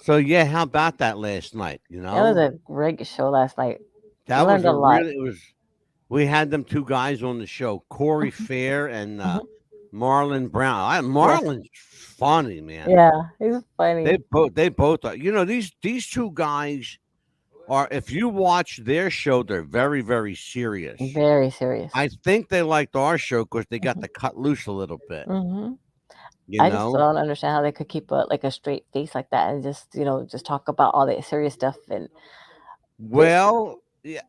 So yeah, how about that last night? It was a great show last night. That was Learned a a lot. really it was. We had them two guys on the show, Corey Fair and Mhm. Marlon Brown. Yes. Marlon's funny, man. Yeah, he's funny. They both are. These two guys are. If you watch their show, they're very very serious. Very serious. I think they liked our show because they got Mhm. to cut loose a little bit. Mhm. You I just know. don't understand how they could keep a straight face like that and just just talk about all the serious stuff and this Well, yeah,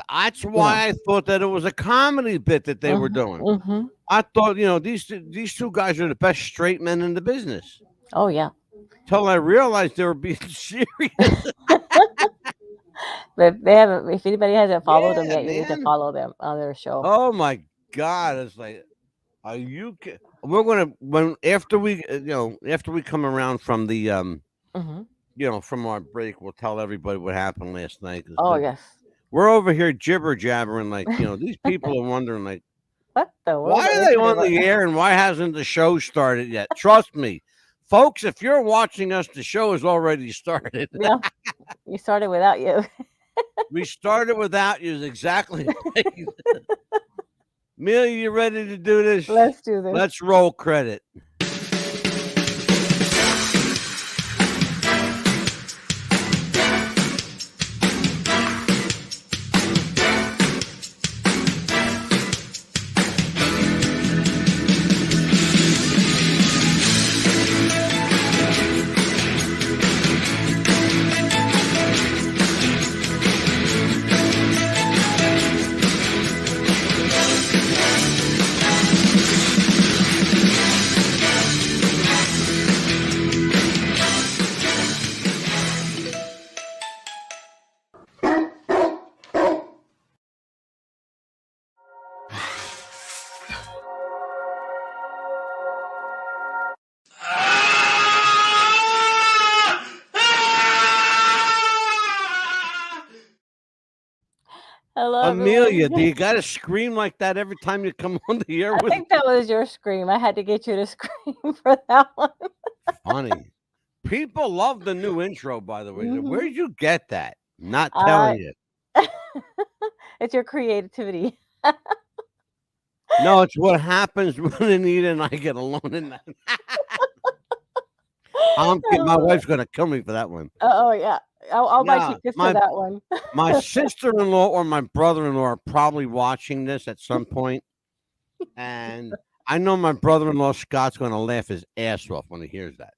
that's you know. why I thought that it was a comedy bit that they were Mhm. doing. Mhm. I thought, these two guys are the best straight men in the business. Oh yeah. Till I realized they were being serious. But if they haven't, if anybody hasn't followed them Yeah, yet, you need to man. follow them on their show. Oh my God! It's like, are you? We're gonna when after we come around from the Hmm. from our break, we'll tell everybody what happened last night. 'Cause Oh yes. we're over here jibber jabbering, like these people are wondering, like, What the world why are are they they talking on about? the air and why hasn't the show started yet? Trust me, folks, if you're watching us, the show has already started. Yeah, you started without you. We started without you, is exactly right. Amelia, you ready to do this? Let's do this. Let's roll credit. Hello, Amelia, do everyone. you got to scream like that every time you come on the air I with me? think that was your scream. I had to get you to scream for that one. Funny. People love the new intro, by the way. Hmm. Where'd you get that? Not I telling you. it's your creativity. No, it's what happens when Anita and I get alone in that. My Oh, wife's gonna kill me for that one. oh yeah. I'll buy No, tickets to that one. my sister-in-law or my brother-in-law are probably watching this at some point, and I know my brother-in-law Scott's gonna laugh his ass off when he hears that.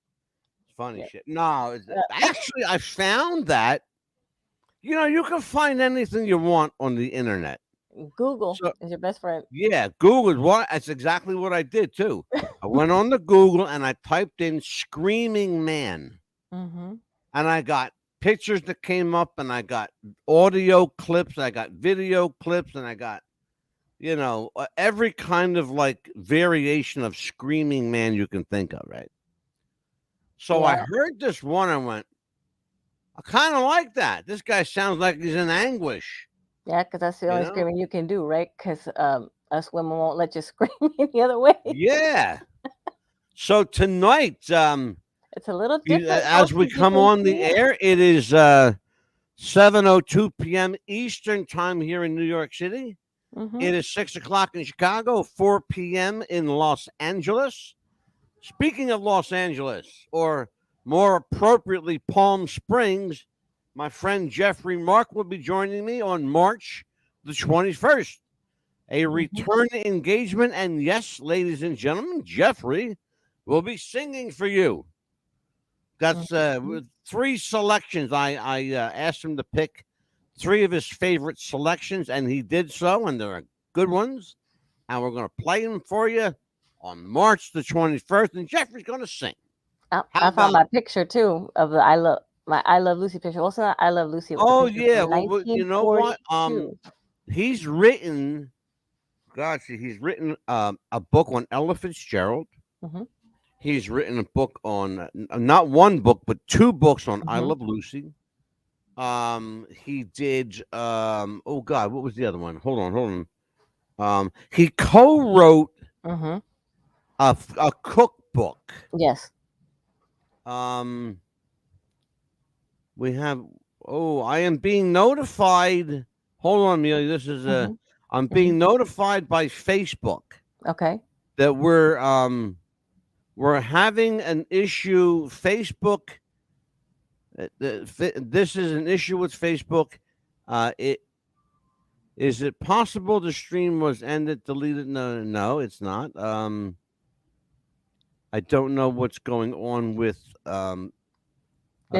It's funny Yeah. shit. No, Uh, actually, I found that you can find anything you want on the internet. Google So is your best friend. yeah, Google is what. That's exactly what I did too. I went on to Google and I typed in "screaming man." Hmm. And I got pictures that came up, and I got audio clips, I got video clips, and I got every kind of like variation of screaming man you can think of, right? So I Yeah. heard this one, I went, I kind of like that. This guy sounds like he's in anguish, Yeah, because that's the you only know? screaming you can do, right? Because us women won't let you scream any other way. Yeah. So tonight, It's a little different, as folks, we as you come can on the see. air, it is 7:02 p.m. Eastern time here in New York City. Hmm. It is 6 o'clock in Chicago, 4 p.m. in Los Angeles. Speaking of Los Angeles, or more appropriately, Palm Springs, my friend Jeffrey Mark will be joining me on March the 21st. A Hmm. return engagement. And yes, ladies and gentlemen, Jeffrey will be singing for you. That's Hmm. with three selections. I asked him to pick three of his favorite selections, and he did so, and they're good ones. And we're going to play them for you on March the 21st, and Jeffrey's going to sing. How I found about my it? picture too of the I Love Lucy picture. Also, not I Love Lucy. It was a Oh, picture yeah. from Well, you know what? 1942. He's written, gosh, he's written a book on Ella Fitzgerald. Hmm. He's written a book on, not one book, but two books on I Hmm. Love Lucy. He did, oh God, what was the other one? Hold on. He co-wrote Hmm. a cookbook. Yes. Um, we have. Oh, I am being notified. Hold on, Amelia. This is a. Mm-hmm. I'm Mm-hmm. being notified by Facebook Okay. that we're having an issue. Facebook. This is an issue with Facebook. It is it possible the stream was ended, deleted? No, no, it's not. I don't know what's going on with. They've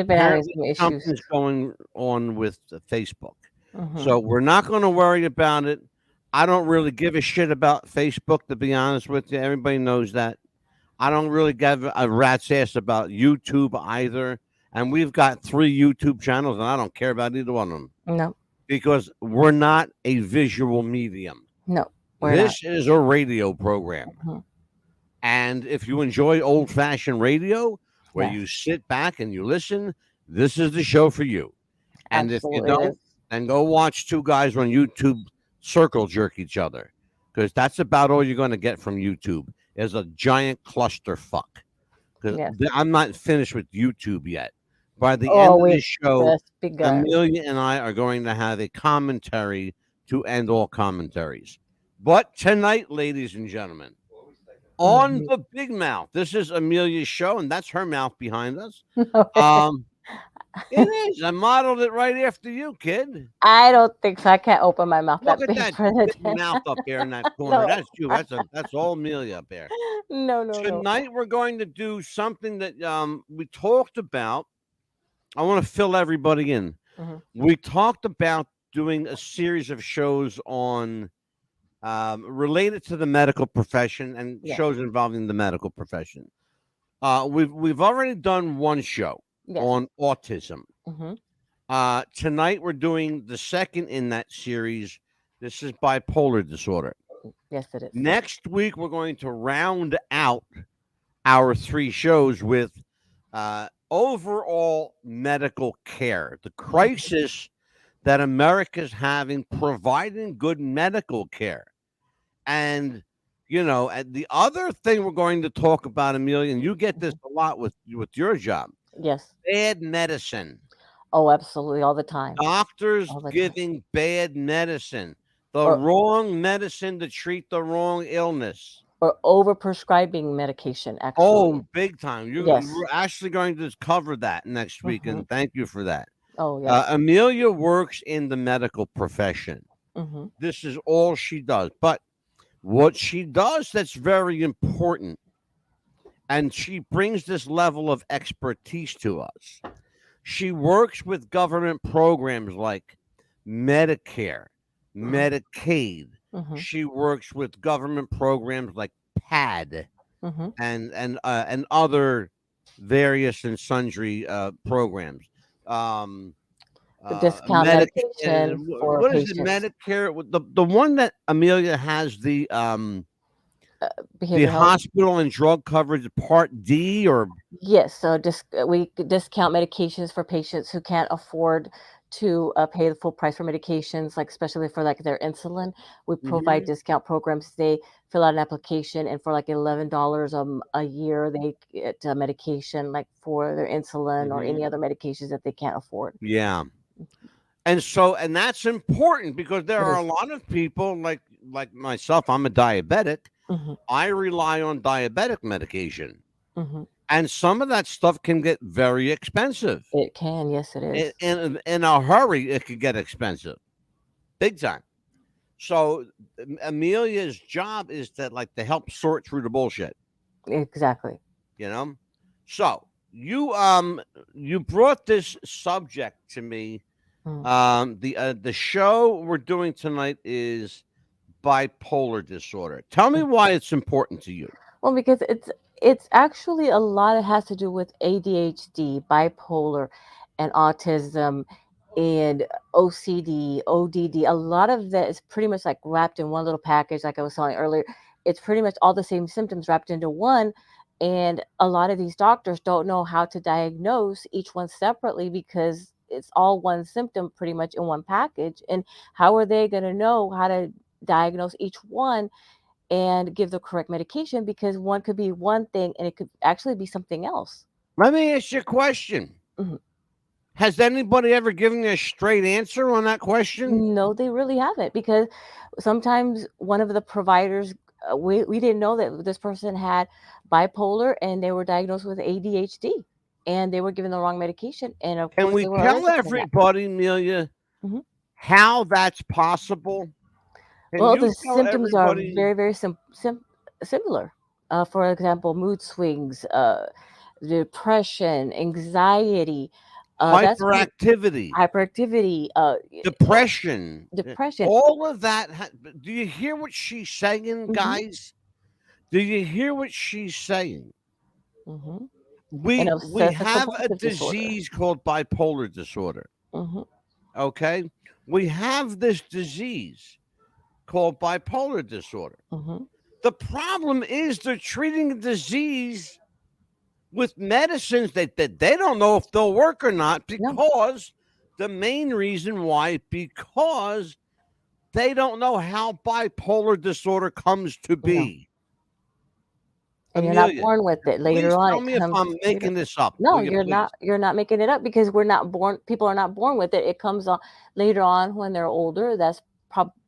been having Apparently, some issues. something's going on with Facebook. Mm-hmm. So we're not going to worry about it. I don't really give a shit about Facebook, to be honest with you. Everybody knows that. I don't really give a rat's ass about YouTube either. And we've got 3 YouTube channels, and I don't care about either one of them No, because we're not a visual medium. no, we're not. This is a radio program. Hmm. And if you enjoy old fashioned radio where Yes, you sit back and you listen, this is the show for you. And if you absolutely it don't, is. then go watch two guys on YouTube circle jerk each other because that's about all you're going to get from YouTube is a giant clusterfuck. Because Yes. I'm not finished with YouTube yet. By the Oh, end of we've this show, just begun. Amelia and I are going to have a commentary to end all commentaries. But tonight, ladies and gentlemen, on Mhm. the big mouth, this is Amelia's show, and that's her mouth behind us. Um, it is. I modeled it right after you, kid. I don't think so. I can't open my mouth Look that at big that for the big mouth up there in that corner. no, That's you. That's all Amelia up there. no, no, no. Tonight we're going to do something that we talked about. I want to fill everybody in. Hmm. We talked about doing a series of shows on related to the medical profession and Yes, shows involving the medical profession. We've already done one show yes. on autism. Hmm. Tonight we're doing the second in that series. This is bipolar disorder. Yes, it is. Next week we're going to round out our 3 shows with overall medical care, the crisis that America's having providing good medical care. And and the other thing we're going to talk about, Amelia, and you get this Mhm. a lot with your job, Yes. bad medicine. Oh, absolutely, all the time, Doctors all the time. giving bad medicine, the Or wrong medicine to treat the wrong illness. over prescribing medication. Actually, Oh, big time. yes. We're actually going to cover that next week, Hmm. and thank you for that. Oh, yes. Amelia works in the medical profession. Hmm. This is all she does. But what she does that's very important, and she brings this level of expertise to us. She works with government programs like Medicare, Medicaid. Hmm. She works with government programs like PAD Hmm. and other various and sundry programs. Um, The discount Medicare. medication for What is it? patients, Medicare. The one that Amelia has the behavioral health. hospital and drug coverage Part D or Yes, so we discount medications for patients who can't afford to pay the full price for medications, like especially for like their insulin. We provide Mhm. discount programs. They fill out an application, and for like $11 a year, they get medication like for their insulin or any Mhm. other medications that they can't afford. Yeah. And that's important because there It are a is. lot of people like myself. I'm a diabetic. Hmm. I rely on diabetic medication, Hmm. and some of that stuff can get very expensive. It can, yes, it is. In a hurry, it could get expensive, big time. So Amelia's job is to help sort through the bullshit. Exactly. You know. So you brought this subject to me. Mm. The show we're doing tonight is bipolar disorder. Tell me why it's important to you. Well, because it's actually a lot. It has to do with ADHD, bipolar, and autism, and OCD, ODD. A lot of that is pretty much like wrapped in one little package. Like I was telling earlier, it's pretty much all the same symptoms wrapped into one. And a lot of these doctors don't know how to diagnose each one separately because it's all one symptom pretty much in one package. And how are they going to know how to diagnose each one and give the correct medication, because one could be one thing and it could actually be something else. Let me ask you a question. Mhm. Has anybody ever given you a straight answer on that question? No, they really haven't, because sometimes one of the providers, we didn't know that this person had bipolar and they were diagnosed with ADHD, and they were given the wrong medication, and of Can course we they were tell allergic to that. everybody, Amelia, Mhm. how that's possible? Can Well, you the tell symptoms are everybody very, very similar. For example, mood swings, depression, anxiety. That's hyperactivity, hyperactivity, depression, depression. all of that? Do you hear what she's saying, Hmm. guys? Do you hear what she's saying? Hmm. And We obsessive have a compulsive disorder. disease called bipolar disorder. Hmm. Okay, we have this disease called bipolar disorder. Hmm. The problem is they're treating the disease with medicines that they don't know if they'll work or not, No, because the main reason why, because they don't know how bipolar disorder comes to no. be. And you're not Amelia, born with it. Later please on, tell it me if comes I'm later. making this up. No, Will you please? you're not making it up, because we're not born. People are not born with it. It comes on later on when they're older. That's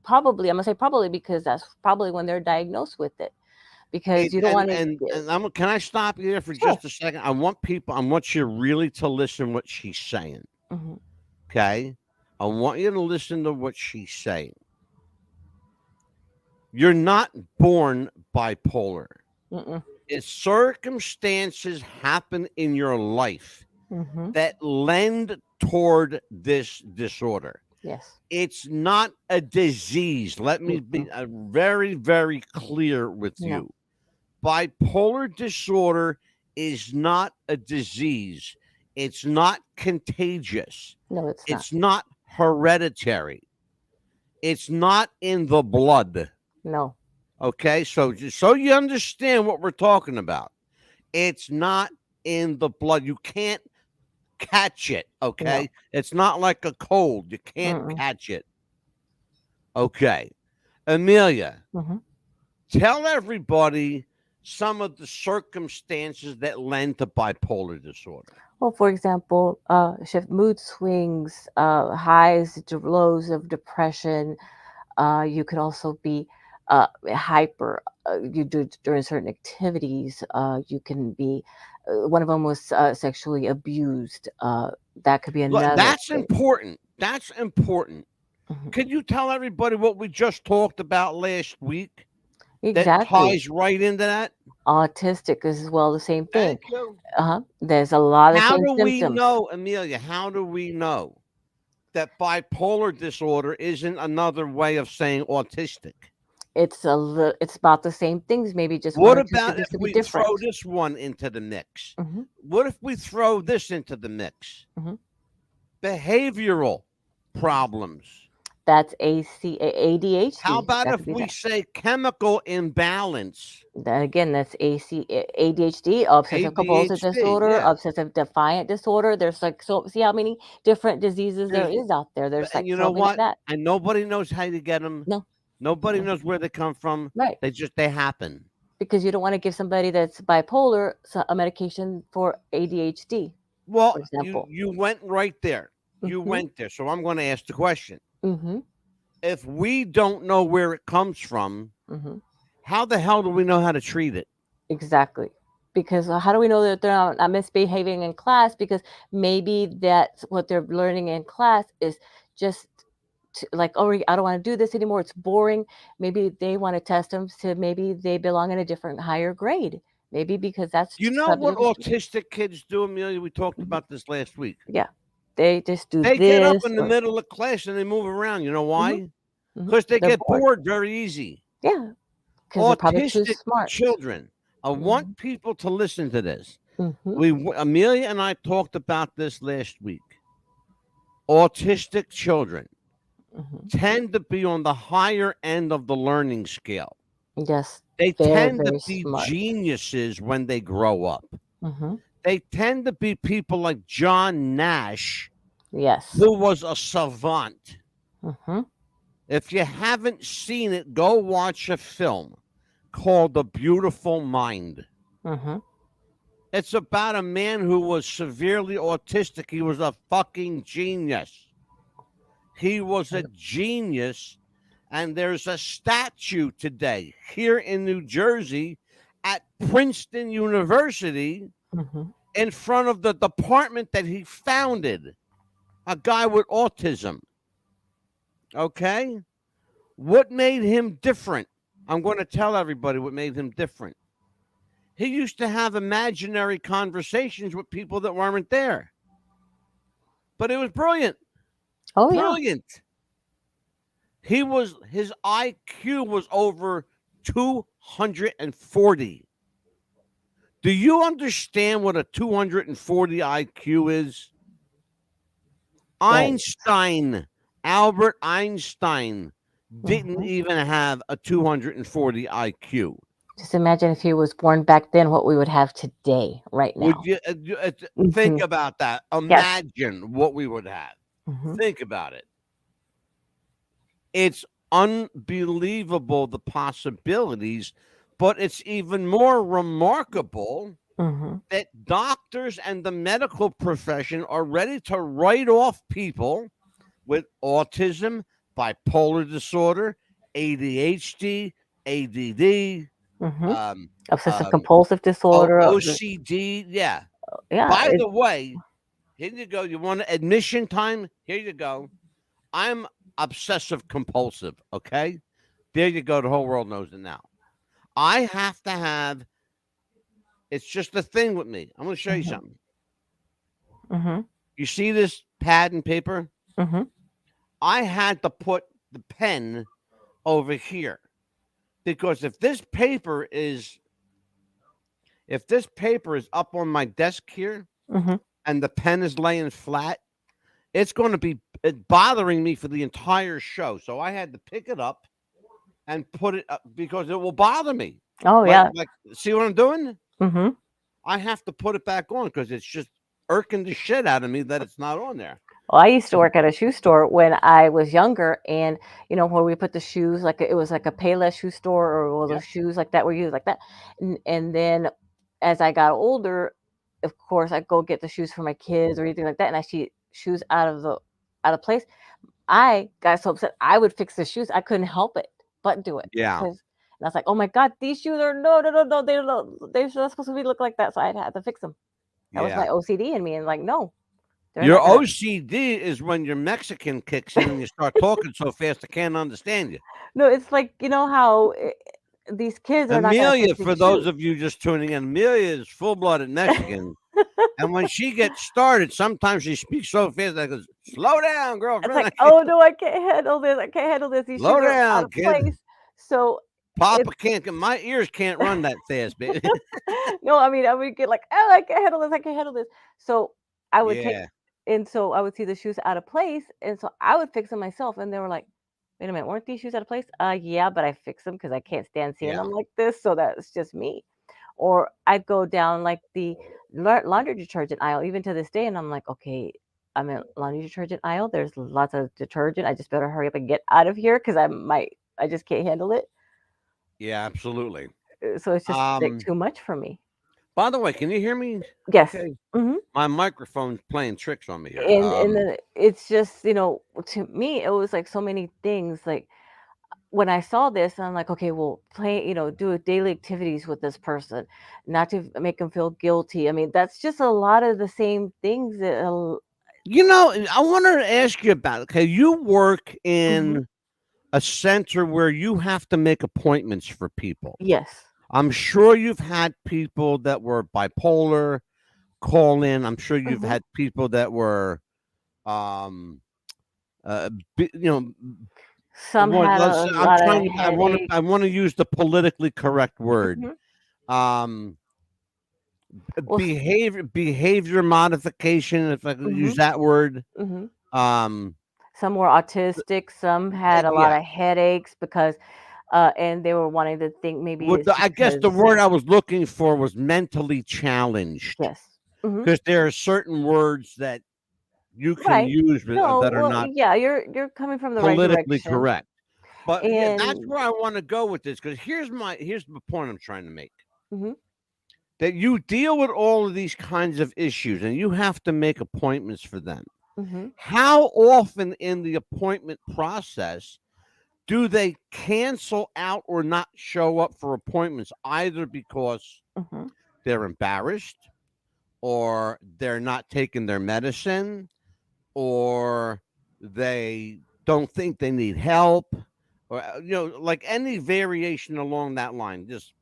probably, I'm gonna say probably, because that's probably when they're diagnosed with it. Because It, you don't want to. and can I stop you there for Sure. just a second? I want you really to listen what she's saying. Hmm. Okay, I want you to listen to what she's saying. You're not born bipolar. Mm-mm. If circumstances happen in your life Hmm. that lend toward this disorder, Yes. it's not a disease. Let me be Mm-mm. very, very clear with No. you. Bipolar disorder is not a disease. It's not contagious. No, it's not. It's not hereditary. It's not in the blood. No. Okay, so just so you understand what we're talking about, it's not in the blood. You can't catch it. No. Okay, it's not like a cold. You can't Mm-mm. catch it. Okay, Amelia, Hmm. tell everybody some of the circumstances that lend to bipolar disorder. Well, for example, shift mood swings, highs to lows of depression. You could also be hyper. You do during certain activities. You can be. One of them was sexually abused. That could be Look, another that's thing. important. That's important. Mhm. Can you tell everybody what we just talked about last week that Exactly. ties right into that? Autistic is as well the same thing. Thank you. There's a lot of How same do we symptoms. know, Amelia? How do we know that bipolar disorder isn't another way of saying autistic? It's about the same things. Maybe just one What or two about symptoms if could be we throw different. this one into the mix? Hmm. What if we throw this into the mix? Hmm. Behavioral problems. That's How ADHD. about That if could be we that. say chemical imbalance? That again, that's ADHD, obsessive compulsive ADHD, disorder, yeah. obsessive defiant disorder. There's like, so see how many different diseases there There's, is out there. There's and like you know so many of what? that. And nobody knows how to get them. No, Nobody mm-mm. knows where they come from. Right, They happen. because you don't want to give somebody that's bipolar a medication for ADHD, Well, for example. you went right there. You Mm-hmm. went there. So I'm going to ask the question. Mm-hmm. If we don't know where it comes from, Mm-hmm. how the hell do we know how to treat it? Exactly. Because how do we know that they're not misbehaving in class? Because maybe that's what they're learning in class is just like, oh, I don't want to do this anymore. It's boring. Maybe they want to test them to maybe they belong in a different higher grade. Maybe because that's You know something what of a student. autistic kids do, Amelia? We talked Mhm. about this last week. Yeah, they just do They get up this in the or middle of class and they move around. You know hmm why? hmm Because they they're get bored. bored very easy. Yeah, because they're probably too Autistic smart. children. I Hmm. want people to listen to this. Hmm. Amelia and I talked about this last week. Autistic children Hmm. tend to be on the higher end of the learning scale. Yes, They very tend to very be smart. geniuses when they grow up. Hmm. They tend to be people like John Nash, Yes. who was a savant. Hmm. If you haven't seen it, go watch a film called The Beautiful Mind. Hmm. It's about a man who was severely autistic. He was a fucking genius. He was a genius. And there's a statue today here in New Jersey at Princeton University Mm-hmm. in front of the department that he founded. A guy with autism. Okay? What made him different? I'm going to tell everybody what made him different. He used to have imaginary conversations with people that weren't there. But it was brilliant. Oh yeah. Brilliant. His IQ was over 240. Do you understand what a 240 IQ is? Right. Albert Einstein, didn't Mm-hmm. even have a 240 IQ. Just imagine if he was born back then, what we would have today, right Would now. you think Hmm. about that? Yes. Imagine what we would have. Hmm. Think about it. It's unbelievable the possibilities, but it's even more remarkable Hmm. that doctors and the medical profession are ready to write off people with autism, bipolar disorder, ADHD, ADD, Hmm. um, Obsessive um, compulsive disorder. OCD. Yeah. Yeah. By the way, here you go. You want admission time? Here you go. I'm obsessive compulsive. Okay. There you go. The whole world knows it now. I have to have, it's just a thing with me. I'm going to show you Hmm. something. Hmm. You see this pad and paper? Hmm. I had to put the pen over here because if this paper is up on my desk here Hmm. and the pen is laying flat, it's going to be bothering me for the entire show. So I had to pick it up and put it up because it will bother me. Oh yeah. Like, see what I'm doing? Hmm. I have to put it back on because it's just irking the shit out of me that it's not on there. Well, I used to work at a shoe store when I was younger, and where we put the shoes, like it was like a Payless shoe store, or all Yeah. those shoes like that were used like that. And then as I got older, of course, I go get the shoes for my kids or anything like that, and I see shoes out of place. I got so upset. I would fix the shoes. I couldn't help it but do it Yeah. because. And I was like, "Oh my God, these shoes are no, no, no, no, they're no, they're not supposed to be look like that." So I had to fix them. That was Yeah. my OCD in me, and like, no, they're Your not gonna. OCD is when your Mexican kicks in and you start talking so fast I can't understand you. No, it's like how these kids are not gonna Amelia, fix these for those shoes. of you just tuning in, Amelia is full-blooded Mexican, and when she gets started, sometimes she speaks so fast that goes, "Slow down, It's girlfriend. like, "Oh, no, I can't handle this. I can't handle this. These Slow shoes are out down, of kid. place." So Papa it's can't. My ears can't run that fast, baby." no, I would get like, "Oh, I can't handle this. I can't handle this." So I would take Yeah, and so I would see the shoes out of place, and so I would fix them myself, and they were like, "Wait a minute, weren't these shoes out of place?" Yeah, but I fixed them because I can't stand seeing yeah, them like this, so that's just me." Or I'd go down like the laundry detergent aisle, even to this day, and I'm like, okay, I'm in laundry detergent aisle. There's lots of detergent. I just better hurry up and get out of here because I just can't handle it. yeah, absolutely. So it's just like Um, too much for me. by the way, can you hear me? Yes. Okay, Hmm. my microphone's playing tricks on me here. And then it's just to me it was like so many things like when I saw this, I'm like, okay, well, play, do daily activities with this person, not to make them feel guilty. I mean, that's just a lot of the same things that. I wanted to ask you about. Okay, you work Mhm. in a center where you have to make appointments for people. Yes. I'm sure you've had people that were bipolar call in. I'm sure you've Mhm. had people that were, um, uh, you know, Some had let's. a I'm lot of trying to. headaches. I want to use the politically correct word. Mhm. Um, Well, behavior modification, if I could use mhm. that word. Mhm. Um, Some were autistic, some had a lot yeah. of headaches because and they were wanting to think maybe What it's I guess the because word I was looking for was mentally challenged, yes. Mhm. because there are certain words that you can Right. use No, that are well, not yeah, you're coming from the right politically direction. correct. But yeah, that's And where I want to go with this because here's the point I'm trying to make. mhm. that you deal with all of these kinds of issues and you have to make appointments for them. Mm-hmm. How often in the appointment process do they cancel out or not show up for appointments, either because Mm-hmm. they're embarrassed or they're not taking their medicine or they don't think they need help or like any variation along that line? Just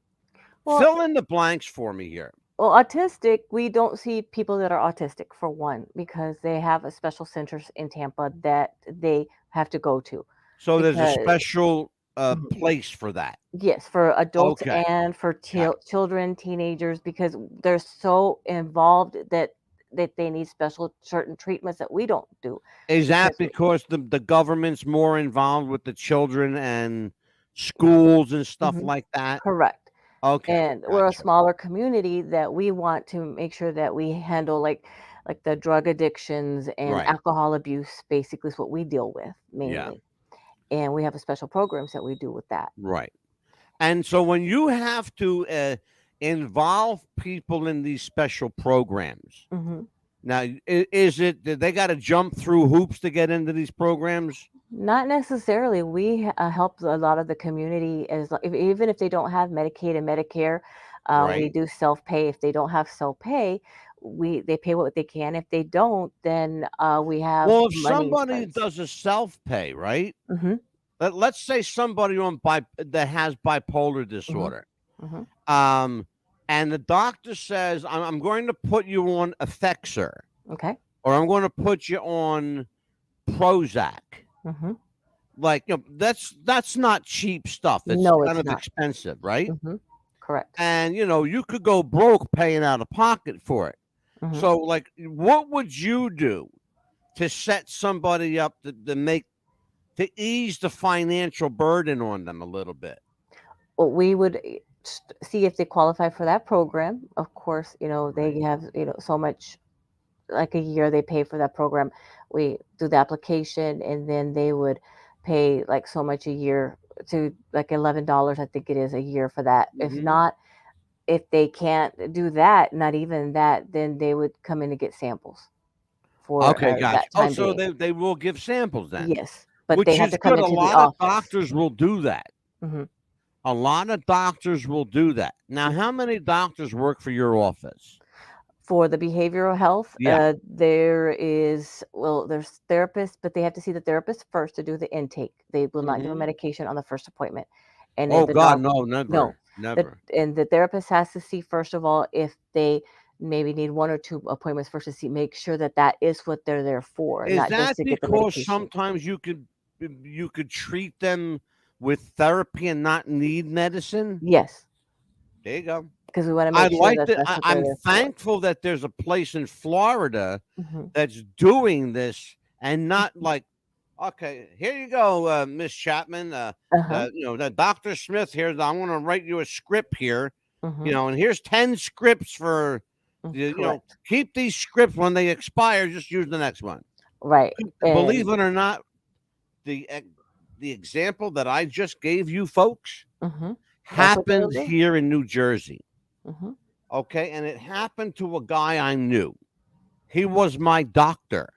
Well, fill in the blanks for me here. Well, autistic, we don't see people that are autistic for one because they have a special centers in Tampa that they have to go to So there's a because special Mhm. place for that. Yes, for adults Okay. and for Got children, teenagers, because they're so involved that they need special certain treatments that we don't do Is that because because the government's more involved with the children and schools and stuff Mhm. like that? Correct. Okay, And we're a gotcha. smaller community that we want to make sure that we handle like the drug addictions and Right. alcohol abuse basically is what we deal with Yeah. mainly. And we have a special programs that we do with that. Right. And so when you have to involve people in these special programs, Hmm. now is it that they got to jump through hoops to get into these programs? Not necessarily. We help a lot of the community even if they don't have Medicaid and Medicare, we Right. do self pay. If they don't have self pay, we they pay what they can. If they don't, then we have Well, if money somebody funds. does a self pay, right? Hmm. Let's say somebody that has bipolar Hmm. disorder, Hmm. um, and the doctor says, I'm going to put you on Effexor, Okay. or I'm going to put you on Prozac. Hmm. Like, that's not cheap stuff. It's No, kind it's of not. expensive, right? Mhm. Correct. And you could go broke paying out of pocket for it. Mhm. So, like, what would you do to set somebody up to ease the financial burden on them a little bit? Well, we would see if they qualify for that program. Of course, Right. they have, so much like a year they pay for that program. We do the application and then they would pay like so much a year to like $11, I think it is a year for that. If Hmm. not, if they can't do that, not even that, then they would come in and get samples for Okay, gotcha. that Oh, time so being. they will give samples then, Yes, but they which have is to come good. A into the lot of office. doctors will do that. Mhm. A lot of doctors will do that. Now, how many doctors work for your office? For the behavioral health, Yeah. there's therapists, but they have to see the therapist first to do the intake. They will not give a Hmm. medication on the first appointment. And then Oh the God, doc no, no, never, the never. and the therapist has to see first of all if they maybe need 1 or 2 appointments first to see make sure that that is what they're there for, Is not just that to get the because medication. sometimes you could treat them with therapy and not need medicine? Yes, There you go. because we wanna I make sure like that that. that's what they're I'm there for. thankful that there's a place in Florida Mhm. that's doing this and not like, okay, here you go, Miss Chapman. Uh-huh. The Dr. Smith here. I'm going to write you a script here, Mhm. and here's 10 scripts for, Correct. keep these scripts when they expire. Just use the next one. Right, Believe and it or not, the example that I just gave you folks mhm. That's what they'll happened do. here in New Jersey. Mhm. Okay, and it happened to a guy I knew. He was my doctor,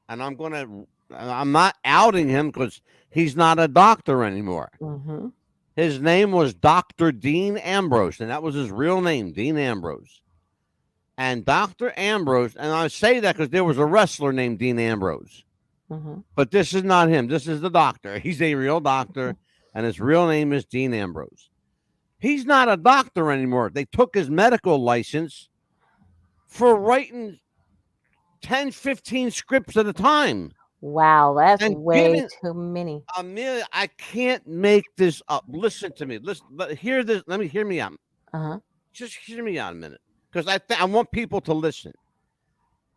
and I'm not outing him because he's not a doctor anymore. Mhm. His name was Dr. Dean Ambrose, and that was his real name, Dean Ambrose. And Dr. Ambrose, and I say that because there was a wrestler named Dean Ambrose, Mhm. but this is not him. This is the doctor. He's a real doctor, and his real name is Dean Ambrose. He's not a doctor anymore. They took his medical license for writing 10, 15 scripts at a time. Wow, that's And way giving too many. Amelia, I can't make this up. Listen to me. Listen, hear this. Let me hear me out. Uh-huh. Just hear me out a minute, because I want people to listen.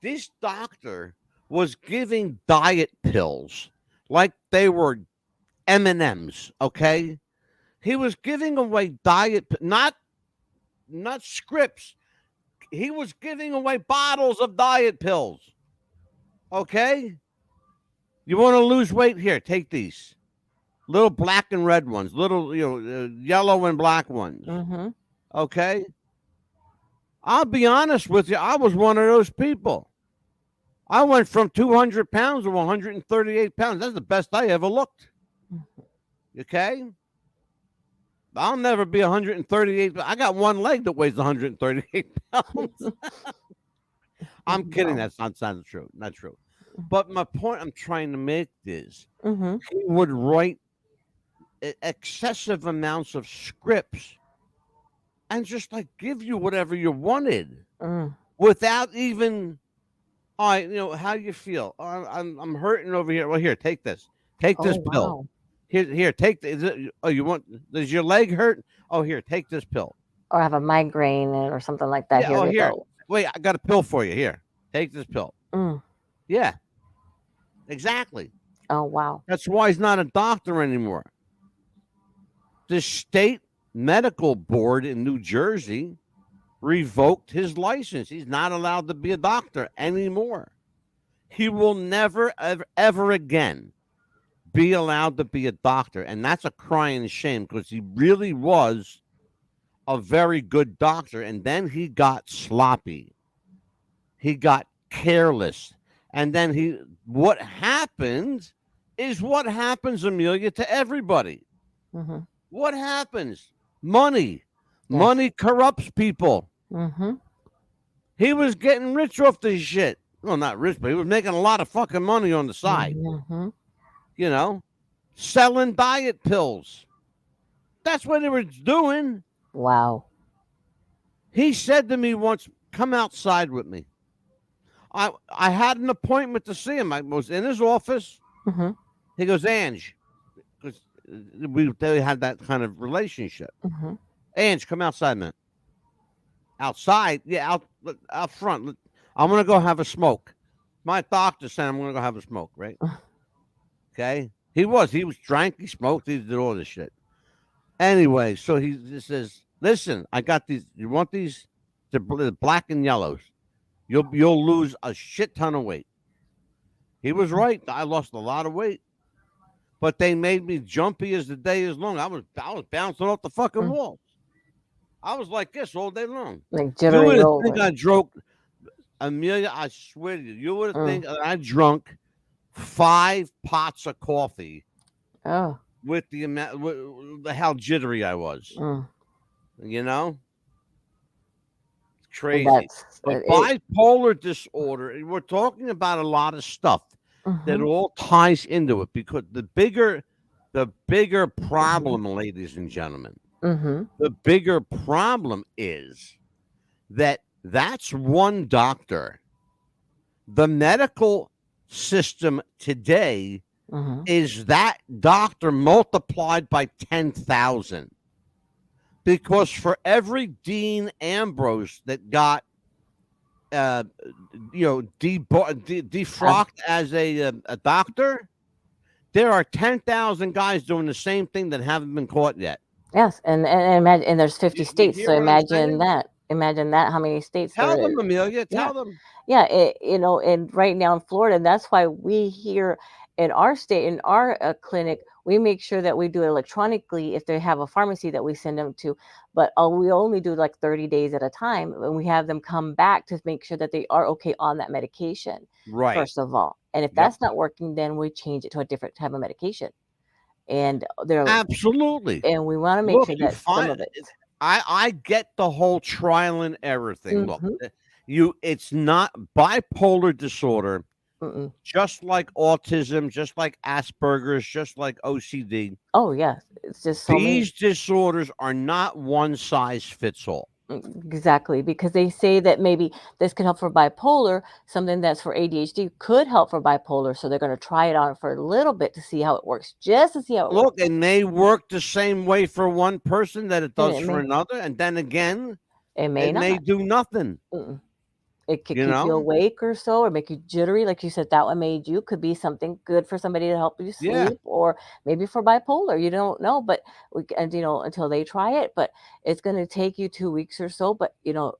This doctor was giving diet pills like they were M and M's. Okay, he was giving away not scripts. He was giving away bottles of diet pills. Okay, you want to lose weight? Here, take these. Little black and red ones, little yellow and black ones. Mhm. Okay, I'll be honest with you. I was one of those people. I went from 200 pounds to 138 pounds. That's the best I ever looked. Okay? I'll never be 138. I got one leg that weighs 138 pounds. I'm kidding. Wow. That's not true. Not true. But my point I'm trying to make is Mm-hmm. he would write excessive amounts of scripts and just like give you whatever you wanted Mm. without even, all right, how you feel? Oh, I'm hurting over here. Well, here, take this. Take Oh this pill. wow. Here, take the. Oh, you want? Does your leg hurt? Oh, here, take this pill. Or have a migraine or something like that. Yeah. Here Oh, you here. go. Wait, I got a pill for you. Here, take this pill. Mm. Yeah, exactly. Oh wow. That's why he's not a doctor anymore. The state medical board in New Jersey revoked his license. He's not allowed to be a doctor anymore. He will never, ever again be allowed to be a doctor. And that's a crying shame because he really was a very good doctor. And then he got sloppy, he got careless. And then what happened is what happens, Amelia, to everybody. Mm-hmm. What happens? Money. Yes. Money corrupts people. Mm-hmm. He was getting rich off this shit. Well, not rich, but he was making a lot of fucking money on the side. Mm-hmm. You know, selling diet pills. That's what they were doing. Wow. He said to me once, "Come outside with me." I had an appointment to see him. I was in his office. Mm-hmm. He goes, "Ange," because they had that kind of relationship. Mm-hmm. "Ange, come outside, man." Outside, yeah, out front. I'm gonna go have a smoke. My doctor said I'm gonna go have a smoke, right? Okay. He was drank, he smoked, he did all this shit. Anyway, so he just says, "Listen, I got these. You want these? They're black and yellows. You'll lose a shit ton of weight." He was right. I lost a lot of weight, but they made me jumpy as the day is long. I was bouncing off the fucking Mm. walls. I was like this all day long. Like You jittery would have think I rolling. drunk, Amelia. I swear to you, you would have Mm. think I drunk 5 pots of coffee Oh. with the amount, how jittery I was. Mm. You know, it's And crazy. that's But it. bipolar disorder, we're talking about a lot of stuff that Mm-hmm. all ties into it because the bigger Mm-hmm. problem, ladies and gentlemen, Mm-hmm. the bigger problem is that that's one doctor. The medical system today Mm-hmm. is that doctor multiplied by 10,000. Because for every Dean Ambrose that got, uh, defrocked as a doctor, there are 10,000 guys doing the same thing that haven't been caught yet. Yes, and imagine, and there's 50 You states, hear so what I'm imagine saying? that. Imagine that, how many states Tell there them, is. Amelia. Yeah. Tell them. Yeah, and right now in Florida, and that's why we here in our state, in our clinic, we make sure that we do it electronically if they have a pharmacy that we send them to. But we only do like 30 days at a time, and we have them come back to make sure that they are okay on that medication, Right. first of all. And if Yep. that's not working, then we change it to a different type of medication. And they're Absolutely. and we want to make Look, sure you that some find of it. I get the whole trial and error thing. Look, Mm-hmm. it's not bipolar disorder, Mm-mm. just like autism, just like Asperger's, just like OCD. Oh yes, it's just so many. These disorders are not one size fits all. Exactly, because they say that maybe this could help for bipolar, something that's for ADHD could help for bipolar. So they're going to try it on for a little bit to see how it works, just to see how it works. Look, it may work the same way for one person that it And does for another, and then again, it may it may not. do nothing. Mm-mm. It could You keep you know? awake or so, or make you jittery, like you said. That one made you could be something good for somebody to help you Yeah. sleep, or maybe for bipolar. You don't know, but and until they try it. But it's going to take you 2 weeks or so. But we don't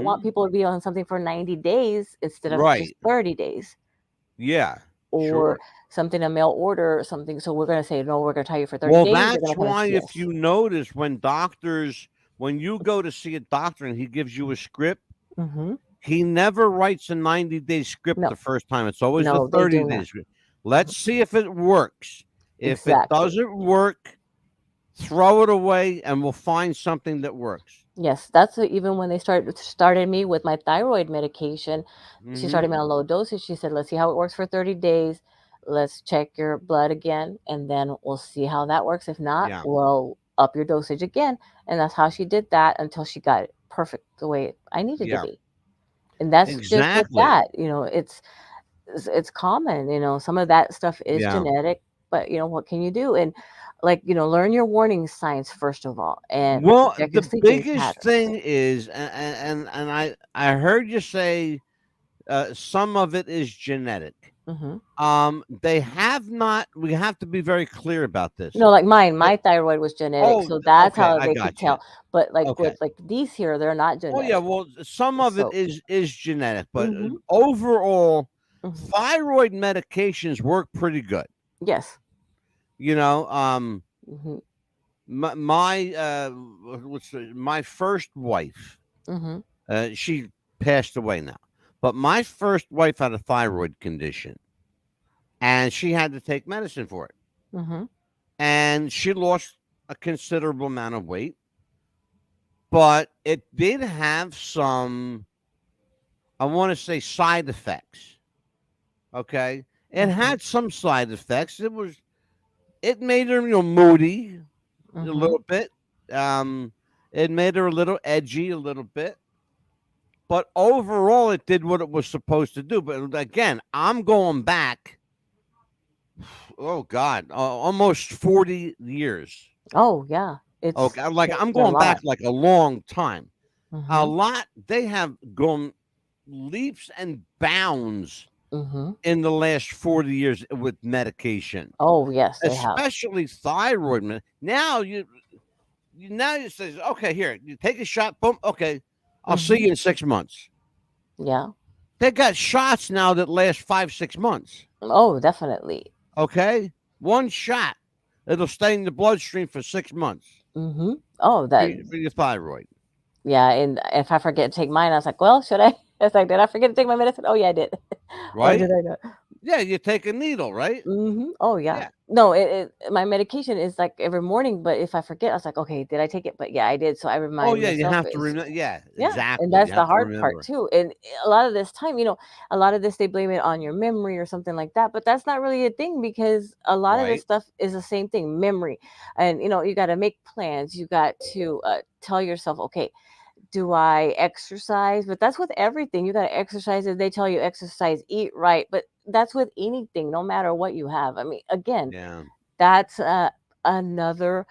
want Hmm. people to be on something for 90 days instead of just Right. 30 days. Yeah. Or Sure. something a mail order or something. So we're going to say, no, we're going to try you for 30 Well, days. You're going that's to come and why see if us. you notice when doctors when you go to see a doctor and he gives you a script, Mm-hmm. he never writes a 90-day script No, the first time. It's always the no, they 30 do not. days script. Let's see if it works. If it Exactly. doesn't work, throw it away and we'll find something that works. Yes, that's even when they started me with my thyroid medication. She started Hmm. me on low dosage. She said, "Let's see how it works for 30 days. Let's check your blood again, and then we'll see how that works. If not, Yeah. we'll up your dosage again." And that's how she did that until she got it perfect the way I needed to Yeah. be. And that's just with Exactly. that. It's common. Some of that stuff is Yeah. genetic, but what can you do? And like, learn your warning signs first of all, and Well, check your the sleeping biggest patterns. thing is, and I heard you say some of it is genetic. Hmm. They have not. We have to be very clear about this. No, like mine, They- my thyroid was genetic, oh, so that's okay, how I they could got you. tell. But like Okay. with like these here, they're not Oh yeah. genetic. Well, some of it So, is genetic, but hmm, overall, hmm, thyroid medications work pretty good. yes, You know, hmm, my first wife, hmm, she passed away now, but my first wife had a thyroid condition, and she had to take medicine for it, hmm, and she lost a considerable amount of weight, but it did have some, I want to say, side effects. Okay, it hmm, had some side effects. It made her moody a hmm. little bit. Um, it made her a little edgy a little bit, but overall, it did what it was supposed to do. But again, I'm going back. Oh God, almost 40 years. Oh yeah, it's Okay, like I'm changed a going back lot. like a long time. A Hmm, lot. They have gone leaps and bounds hmm. in the last 40 years with medication, Oh yes, they have. especially thyroid. Now you say, okay, here, you take a shot, boom, okay, I'll see Hmm. you in 6 months. Yeah. They got shots now that last 5 6 months. Oh, definitely. Okay, one shot, it'll stay in the bloodstream for 6 months Hmm. Oh, for that. for your thyroid, Yeah, and if I forget to take mine, I was like, well, should I? I was like, did I forget to take my medicine? Oh yeah, I did. Or right? did I not? Yeah, you take a needle, right? Oh, yeah. Yeah. No, my medication is like every morning, but if I forget, I was like, okay, did I take it? But yeah, I did. So I Oh remind yeah, you myself have to is remember. Yeah, yeah, and exactly. You that's the have to hard part remember, too. And a lot of this time, a lot of this they blame it on your memory or something like that, but that's not really a thing because a lot of this right? stuff is the same thing, memory. And you got to make plans. You got to tell yourself, okay, do I exercise? But that's with everything. You got to exercise. If they tell you exercise, eat right. But that's with anything, no matter what you have. I mean, again, Yeah, that's another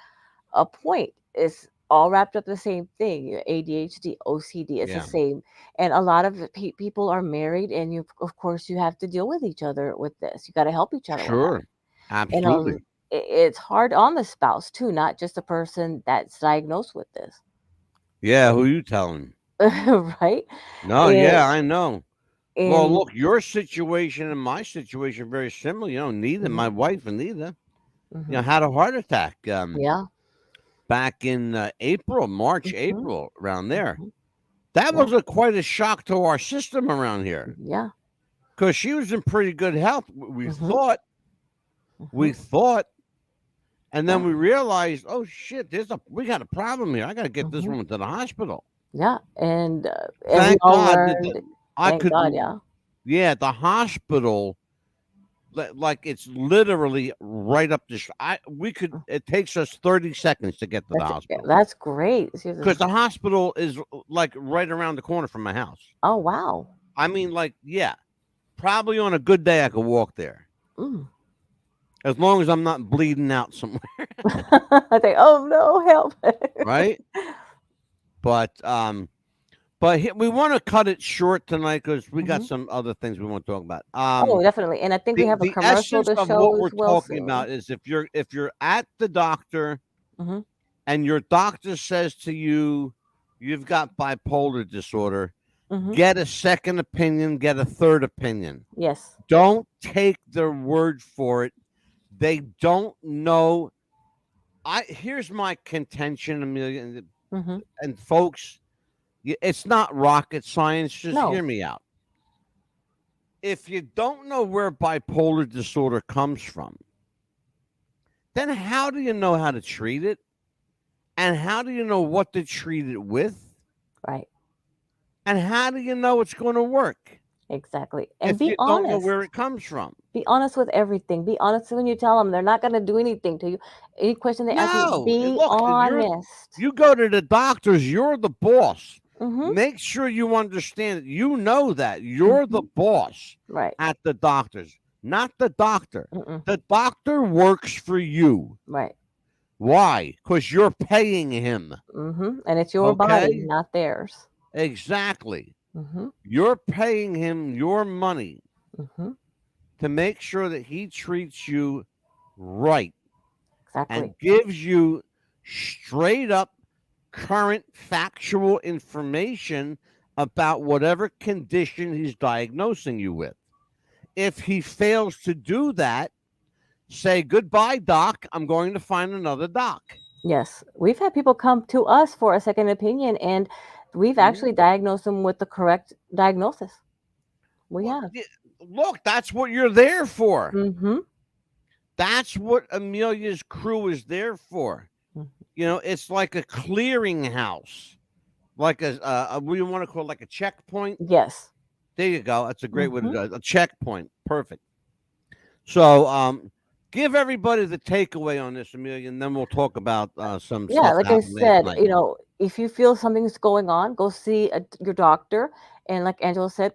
a point. It's all wrapped up the same thing. Your ADHD, OCD, it's the yeah, same. And a lot of people are married, and of course, you have to deal with each other with this. You got to help each other with that. sure, And absolutely. it's hard on the spouse too, not just the person that's diagnosed with this, Yeah, who you telling? right? No, And yeah, I know. Well, and look, your situation and my situation are very similar. Neither mhm, my wife and neither, mhm, had a heart attack yeah, back in April, March, mhm, April, around there. mhm, That yeah, was quite a shock to our system around here yeah, because she was in pretty good health. mhm, We mhm, thought, and then yeah, we realized, oh shit, we got a problem here. I got to get this mhm, woman to the hospital. yeah, and we Thank all God that learned. I Thank could, God, yeah. yeah, the hospital, like it's literally right up the. I we could. It takes us 30 seconds to get to the hospital That's great. because the hospital is like right around the corner from my house. Oh wow. I mean, like, yeah, probably on a good day I could walk there Mm. as long as I'm not bleeding out somewhere, I think, oh no, help. right? But we want to cut it short tonight because we got Hmm. some other things we want to talk about. Oh, definitely. And I think we have a The commercial essence to of what show we're as well talking soon. about is if you're at the doctor Hmm. and your doctor says to you, you've got bipolar disorder, Hmm. get a second opinion, get a third opinion. Yes. Don't take their word for it. They don't know. I Here's my contention, Amelia. Mm-hmm. And folks, it's not rocket science. Just No. hear me out. If you don't know where bipolar disorder comes from, then how do you know how to treat it? And how do you know what to treat it with? Right. And how do you know it's going to work Exactly. And if be you don't know honest. where it comes from? Be honest with everything. Be honest when you tell them they're not going to do anything to you. Any question they ask you, No. be Look, honest. you go to the doctors, you're the boss. Mm-hmm. Make sure you understand it. You know that. You're the Mm-hmm. boss Right. at the doctors, not the doctor. Mm-mm. The doctor works for you. Right. Why? Because you're paying him. Mm-hmm. And it's your body, Okay? not theirs. Exactly. Mm-hmm. You're paying him your money Mm-hmm. to make sure that he treats you right Exactly. and gives you straight up current factual information about whatever condition he's diagnosing you with. If he fails to do that, say goodbye, doc. I'm going to find another doc. Yes. We've had people come to us for a second opinion, and we've Mhm. actually diagnosed them with the correct diagnosis. We Well, have. look, that's what you're there for. Mm-hmm. That's what Amelia's crew is there for. It's like a clearinghouse, like what do you want to call it, like a checkpoint? Yes. There you go. That's a great way to Mm-hmm. do it. A checkpoint. Perfect. So, give everybody the takeaway on this, Amelia, and then we'll talk about some Yeah, stuff like that I happened last said, night. if you feel something's going on, go see your doctor. And like Angela said,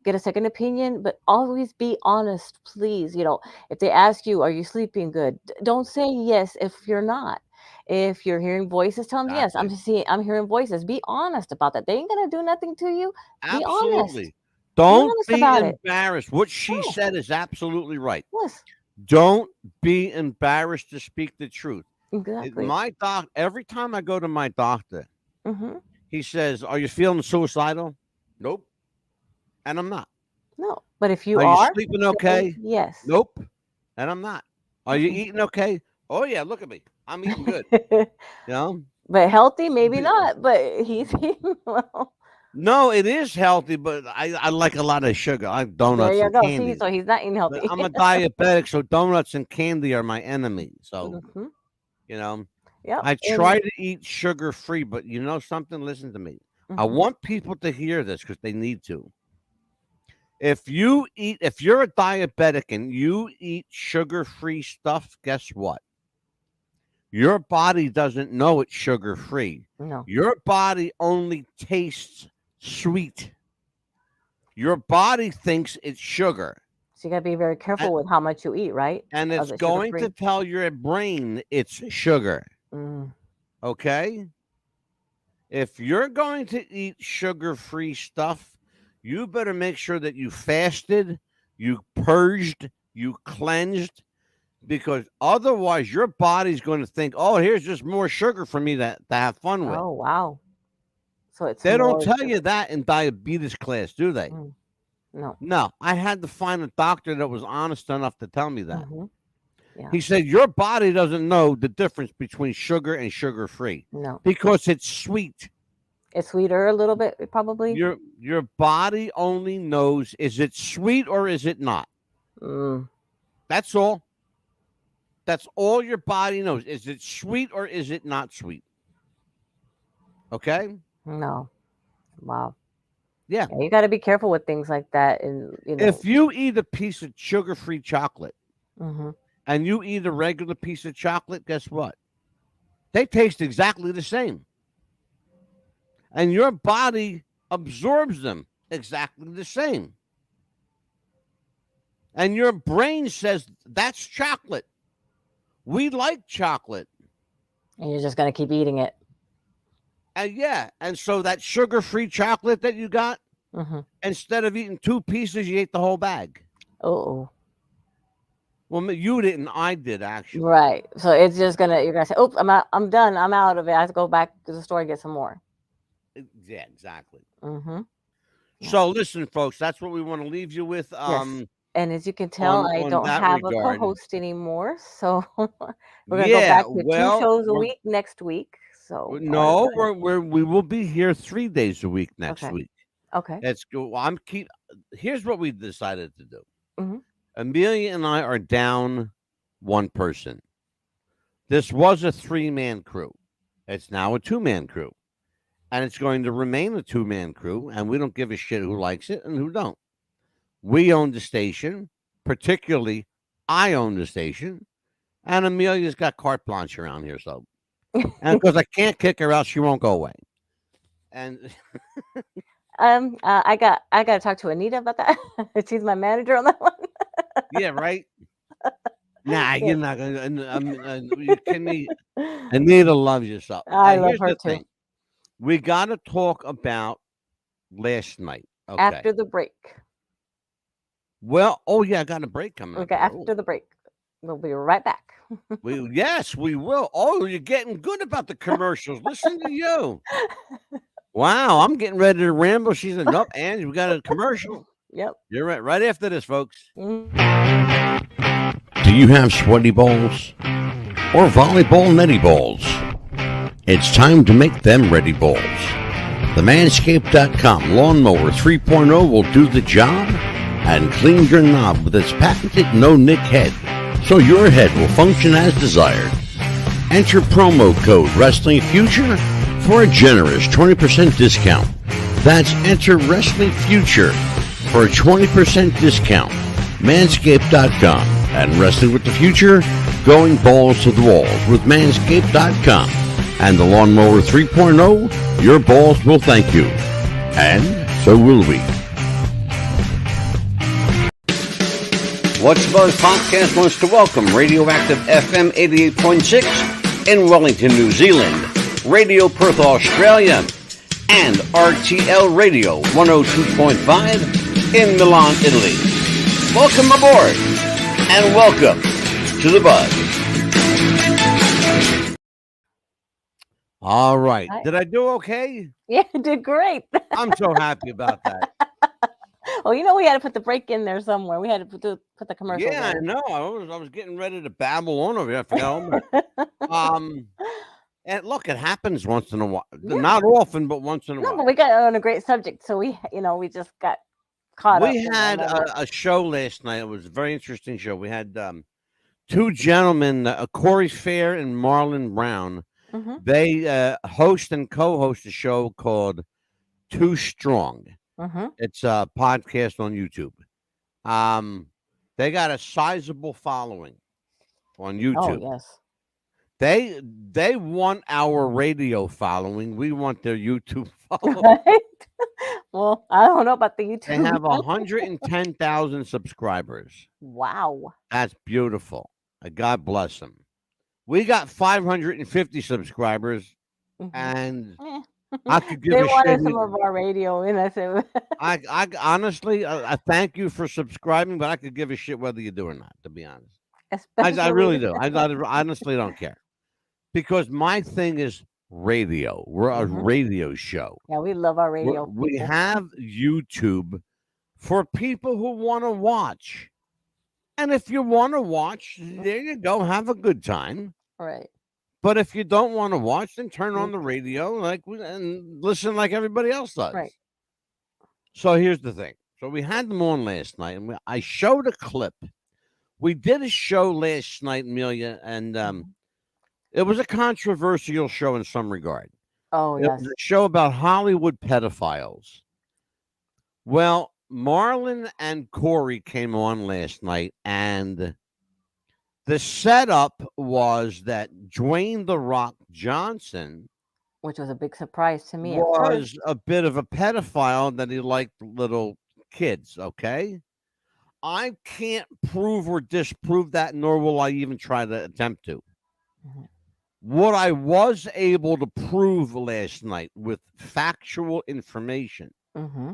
get a second opinion, but always be honest, please. If they ask you, are you sleeping good? Don't say yes if you're not. If you're hearing voices, tell them yes. Exactly. I'm hearing voices. Be honest about that. They ain't gonna do nothing to you. Be honest. Absolutely. Be Don't honest be about it. embarrassed. What she No. said is absolutely right. Yes. Don't be embarrassed to speak the truth. Exactly. My doc, every time I go to my doctor, Mm-hmm. he says, "Are you feeling suicidal?" Nope. And I'm not. No. But if you Are you are, sleeping say okay? yes. Nope. And I'm not. Are you eating okay? Oh yeah, look at me. I'm eating good. You know? But healthy, maybe not. But he's eating well. No, it is healthy, but I like a lot of sugar. I like There donuts you and go. See, candy. so he's not eating But healthy. I'm a diabetic, so donuts and candy are my enemy. So, Hmm. you know, Yep. I And try to eat sugar free, but you know something? Listen to me. I hmm want people to hear this because they need to. If you're a diabetic and you eat sugar free stuff, guess what? Your body doesn't know it's sugar free. no, Your body only tastes sweet. Your body thinks it's sugar. so you got to be very And, careful with how much you eat, right? and Of it's the sugar going to free. tell your brain it's sugar. Mm, Okay? If you're going to eat sugar free stuff, you better make sure that you fasted, you purged, you cleansed, because otherwise your body's going to think, oh, here's just more sugar for me to have fun with. oh wow. So it's They don't more tell you sugar. that in diabetes class, do they? Mm, no. No, I had to find a doctor that was honest enough to tell me that. Hmm. Yeah. He said, your body doesn't know the difference between sugar and sugar free No. because it's sweet. It's sweeter a little bit, probably. Your body only knows, is it sweet or is it not? Mm, That's all. That's all your body knows. Is it sweet or is it not sweet? Okay? no. Wow. Yeah. Yeah, you got to be careful with things like that, and If you eat a piece of sugar-free chocolate hmm and you eat a regular piece of chocolate, guess what? They taste exactly the same. And your body absorbs them exactly the same. And your brain says, that's chocolate. We like chocolate. and you're just gonna keep eating it. And yeah, and so that sugar-free chocolate that you got, Hmm. instead of eating two pieces, you ate the whole bag. Oh. Well, you didn't. I did actually. Right. So it's just you're gonna say, "Oops, I'm out. I'm done. I'm out of it. I have to go back to the store and get some more." Yeah, exactly. Mm-hmm. Yeah. So listen, folks, that's what we want to leave you with. Yes. And as you can tell, I On don't that have a regard. co-host anymore, so we're gonna go Yeah. back to two Well, shows a week next week. So No, go ahead. we will be here 3 days a week next Okay. week. Okay. Let's go. I'm keep. Here's what we decided to do. Hmm. Amelia and I are down one person. This was a 3-man crew. It's now a 2-man crew, and it's going to remain a 2-man crew. And we don't give a shit who likes it and who don't. We own the station, particularly I own the station, and Amelia's got carte blanche around here. So, and because I can't kick her out, she won't go away. And I got to talk to Anita about that. She's my manager on that one. yeah, right. Nah, Yeah. you're not gonna. You can me. Anita loves you so. I love Here's her the too. thing: we got to talk about last night. Okay. After the break. Well, oh yeah, I got a break coming up Okay, here. Oh, after the break. We'll be right back. yes, we will. Oh, you're getting good about the commercials. Listen to you. Wow, I'm getting ready to ramble. She's said, nope, and we got a commercial. Yep. You're right. Right after this, folks. Mm. Do you have sweaty balls or volleyball netty balls? It's time to make them ready balls. The Manscaped.com Lawnmower 3.0 will do the job and clean your knob with its patented no-nick head, so your head will function as desired. Enter promo code Wrestling Future for a generous 20% discount. That's enter Wrestling Future for a 20% discount. Manscaped.com and Wrestling with the Future, going balls to the walls with Manscaped.com and the Lawnmower 3.0. Your balls will thank you, and so will we. What's Buzz Podcast wants to welcome Radioactive FM 88.6 in Wellington, New Zealand, Radio Perth, Australia, and RTL Radio 102.5 in Milan, Italy. Welcome aboard, and welcome to the Buzz. All right. Hi. Did I do okay? Yeah, you did great. I'm so happy about that. Oh, we had to put the break in there somewhere. We had to put the commercials Yeah, I in. know. I was getting ready to babble on over here. I forgot. And look, it happens once in a while. Yeah. Not often, but once in a No, while. but we got on a great subject, so we just got caught up. We had a show last night. It was a very interesting show. We had two gentlemen, Corey Fair and Marlon Brown. Mm-hmm. They host and co-host a show called Too Strong. Mm-hmm. It's a podcast on YouTube. They got a sizable following on YouTube. Oh yes. They want our radio following. We want their YouTube following. Right. Well, I don't know about the YouTube. They have 110,000 subscribers. Wow. That's beautiful. God bless them. We got 550 subscribers, Mm-hmm. and Eh. I could give They a wanted shit. some of our radio, and I said, I honestly, I thank you for subscribing, but I could give a shit whether you do or not. To be honest, I really do. I honestly don't care, because my thing is radio. We're a Mhm. radio show. Yeah, we love our radio. We people. have YouTube for people who want to watch. And if you want to watch, there you go. Have a good time. Right. But if you don't want to watch, then turn on Mm. the radio and listen like everybody else does. Right. So here's the thing. So we had them on last night, and I showed a clip. We did a show last night, Amelia, and it was a controversial show in some regard. Oh It yes. was a show about Hollywood pedophiles. Well, Marlon and Corey came on last night, and the setup was that Dwayne "The Rock" Johnson Which was a big surprise to me at first. was a bit of a pedophile, that he liked little kids. Okay. I can't prove or disprove that, nor will I even try to attempt to. Mhm. What I was able to prove last night with factual information Mm-hmm.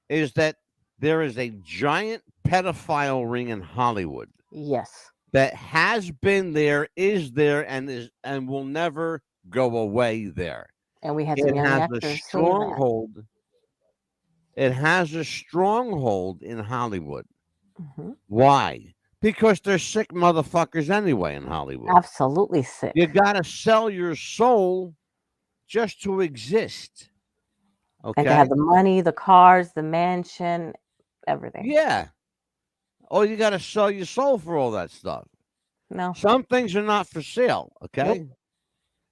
is that there is a giant pedophile ring in Hollywood Yes. that has been there, is there, and will never go away there. And we had some It young has a actors say that. stronghold. It has a stronghold in Hollywood. Mm-hmm. Why? Because they're sick motherfuckers anyway in Hollywood. Absolutely sick. You gotta sell your soul just to exist. And to have Okay. the money, the cars, the mansion, everything. Yeah. Oh, you got to sell your soul for all that stuff. No. Some things are not for sale. Nope. Okay.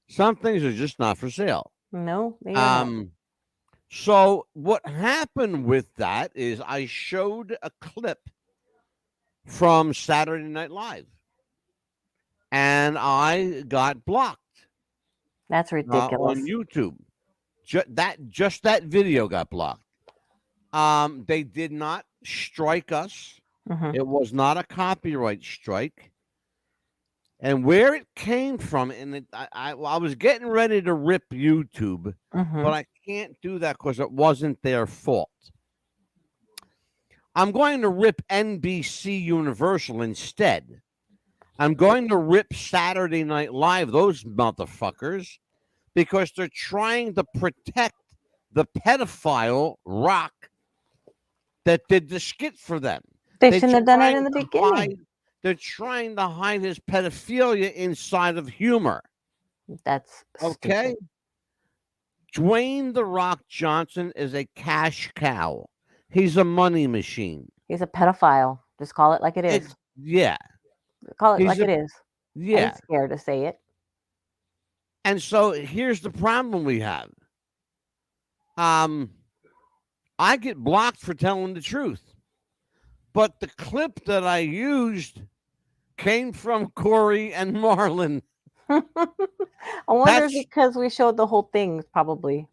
Some things are just not for sale. No, they are not. Um, so what happened with that is I showed a clip from Saturday Night Live, and I got blocked That's on ridiculous. YouTube. Just that video got blocked. They did not strike us. Mm-hmm. It was not a copyright strike. And where it came from, and I was getting ready to rip YouTube, Mm-hmm. but I can't do that because it wasn't their fault. I'm going to rip NBC Universal instead. I'm going to rip Saturday Night Live, those motherfuckers, because they're trying to protect the pedophile Rock that did the skit for them. They They're shouldn't have done it in trying the to beginning. They're trying to hide his pedophilia inside of humor. That's Okay. stupid. Dwayne The Rock Johnson is a cash cow. He's a money machine. He's a pedophile. Just call it like it is. Yeah. Call it He's like a it is. I yeah. ain't scared to say it. And so here's the problem we have. I get blocked for telling the truth. But the clip that I used came from Corey and Marlon. I wonder if That's because we showed the whole thing, probably.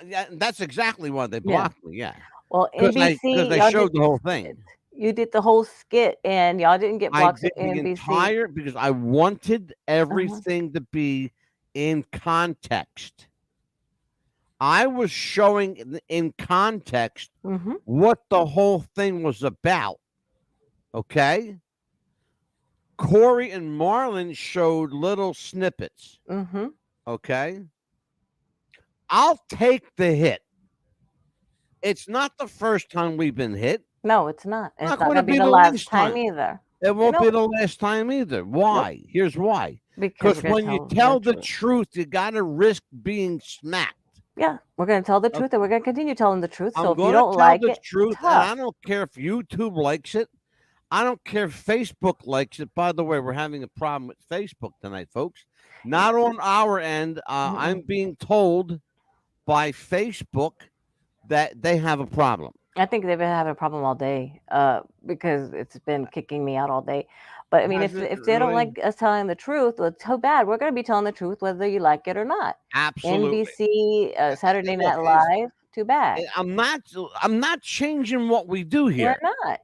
yeah, that's exactly why they Yeah. blocked me. Yeah. Well, Because NBC, they y'all showed did the whole thing. you did the whole skit, and y'all didn't get I blocked did from the NBC. entire because I wanted everything to be in context. I was showing in context Mm-hmm. what the whole thing was about. Okay. Corey and Marlon showed little snippets. Mm-hmm. Okay. I'll take the hit. It's not the first time we've been hit. No, it's not. And Not it's not going to gonna be be the the last last time time. either. It won't be Nope. the last time either. Nope. Why? Here's why. Because Because we're when gonna you tell tell the truth, you got to risk being smacked. Yeah, we're gonna tell the Okay. truth, and we're gonna continue telling the truth. So I'm if you going to don't tell like the it, truth, and I tough. don't care if YouTube likes it. I don't care if Facebook likes it. By the way, we're having a problem with Facebook tonight, folks. Not on our end. I'm being told by Facebook that they have a problem. I think they've been having a problem all day, because it's been kicking me out all day. But I mean, Has it if they don't really? like us telling the truth, well, too bad. We're gonna be telling the truth whether you like it or not. Absolutely. NBC, Saturday Look, Night Live. Too bad. I'm not changing what we do We're here. not.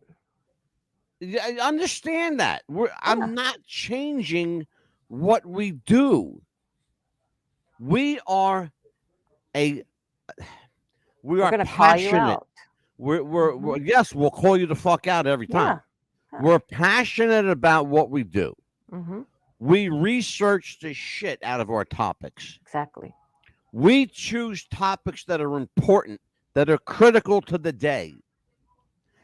I understand that. Yeah. I'm not changing what we do. We are We're gonna call you passionate. out. We're yes, we'll call you the fuck out every time. Yeah. We're passionate about what we do. Mm-hmm. We research the shit out of our topics. Exactly. We choose topics that are important, that are critical to the day.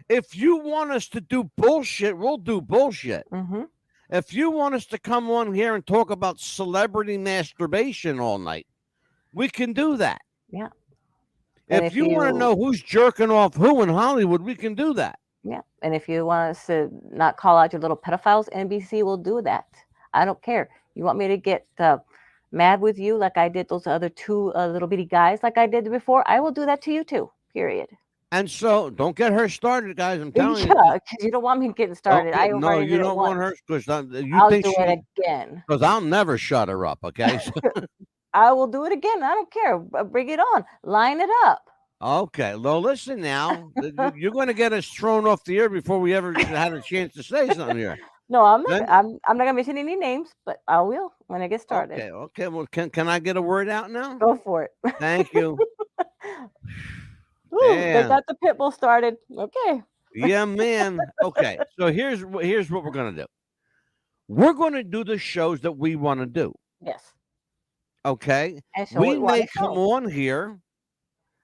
If you want us to do bullshit, we'll do bullshit. Mm-hmm. If you want us to come on here and talk about celebrity masturbation all night, we can do that. Yeah. And If you want to know who's jerking off who in Hollywood, we can do that. Yeah. And if you want us to not call out your little pedophiles, NBC will do that. I don't care. You want me to get mad with you like I did those other two little bitty guys like I did before? I will do that to you too, period. And so don't get her started, guys. I'm telling Yeah, you. because you don't want me getting started. Okay, I no, already you did it don't want once. her because you I'll think do it again. Because I'll never shut her up, okay? I will do it again. I don't care. Bring it on. Line it up. Okay. Well, listen now. You're going to get us thrown off the air before we ever had a chance to say something here. No, I'm not. Then- I'm not gonna mention any names, but I will when I get started. Okay. Okay. Well, can I get a word out now? Go for it. Thank you. Ooh, they Damn. got the pit bull started. Okay. Yeah, man. Okay. So here's what we're going to do. We're going to do the shows that we want to do. Yes. Okay. And show We what wanna may come show. on here.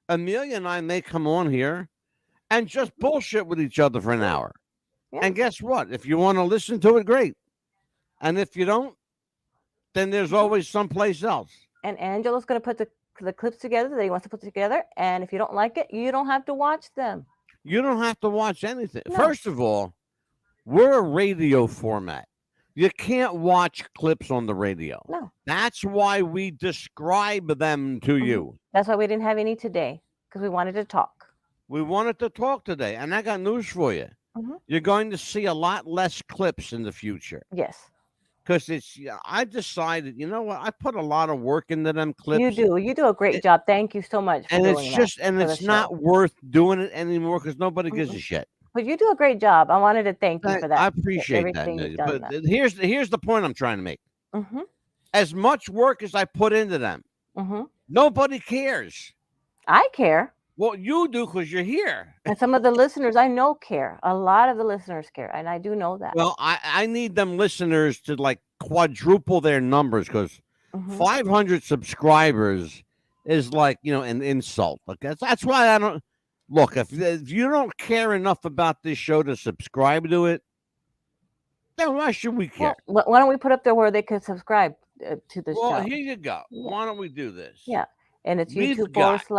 Amelia and I may come on here and just bullshit with each other for an hour. Yeah. And guess what? If you want to listen to it, great. And if you don't, then there's always someplace else. And Angela's going to put the clips together that he wants to put together. And if you don't like it, you don't have to watch them. You don't have to watch anything. No, First of all, we're a radio format. You can't watch clips on the radio. no. That's why we describe them to Hmm. you. That's why we didn't have any today because we wanted to talk. We wanted to talk today, and I got news for you. Hmm. You're going to see a lot less clips in the future Yes, because it's. I decided, you know what? I put a lot of work into them you clips, do. You do a great job. Thank you so much for and it's doing that just, and for the it's show. not worth doing it anymore because nobody gives Mm-mm. a shit. But you do a great job. I wanted to thank you for I that. appreciate that, Everything you've Amelia. done But that. here's the point I'm trying to make. Hmm. As much work as I put into them, Hmm. nobody cares. I care. Well, you do because you're here. And some of the listeners I know care. A lot of the listeners care. And I do know that. Well, I need them listeners to like quadruple their numbers because Hmm. 500 subscribers is like, an insult. Okay, that's why I don't look. If you don't care enough about this show to subscribe to it, then why should we care? Well, why don't we put up there where they could subscribe to the Well, show? here you go. Yeah. Why don't we do this? Yeah. And it's We've YouTube got. /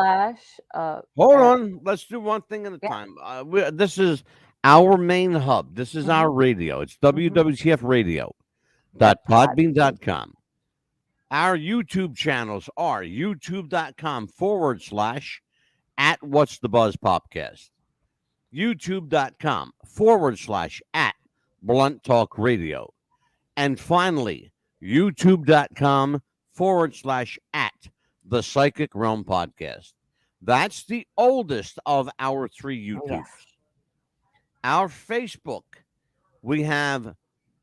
Hold on. Let's do one thing at a yeah. time. This is our main hub. This is our Hmm. radio. It's Hmm. wwtfradio.podbean.com. Our YouTube channels are youtube.com/at What's the Buzz Popcast, youtube.com/at Blunt Talk Radio, and finally, youtube.com/at The Psychic Realm Podcast. That's the oldest of our 3 YouTubes. Yes. Our Facebook, we have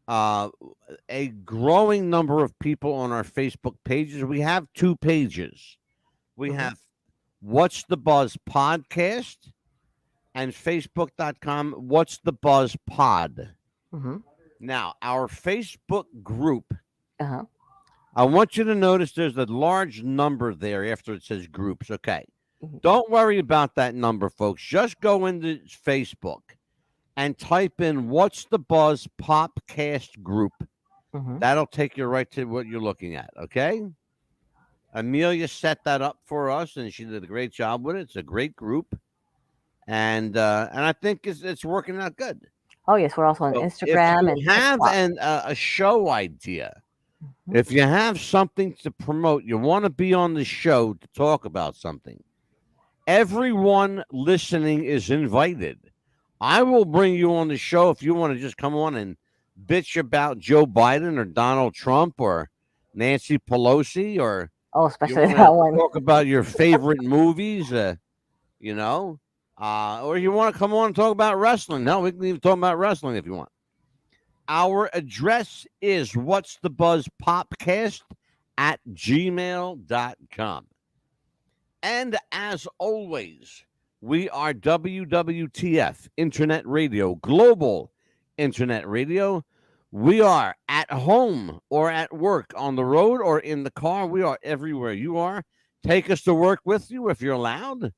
a growing number of people on our Facebook pages. We have 2 pages. We Mhm. have What's the Buzz Podcast and Facebook.com What's the Buzz Pod. Hmm. Now, our Facebook group, Uh-huh. I want you to notice there's a large number there after it says groups. Okay. Mhm. Don't worry about that number, folks. Just go into Facebook and type in What's the Buzz Popcast group. Hmm. That'll take you right to what you're looking at. Okay. Amelia set that up for us, and she did a great job with it. It's a great group, and I think it's working out good. Oh, yes. We're also on So if Instagram and you have TikTok. a show idea, Mhm. if you have something to promote, you want to be on the show to talk about something, everyone listening is invited. I will bring you on the show if you want to just come on and bitch about Joe Biden or Donald Trump or Nancy Pelosi, or Oh, you especially want that to one. talk about your favorite movies, or you want to come on and talk about wrestling. No, we can even talk about wrestling if you want. Our address is What's the Buzz Popcast at gmail.com. And as always, we are WWTF Internet Radio, Global Internet Radio. We are at home or at work, on the road or in the car. We are everywhere you are. Take us to work with you if you're allowed,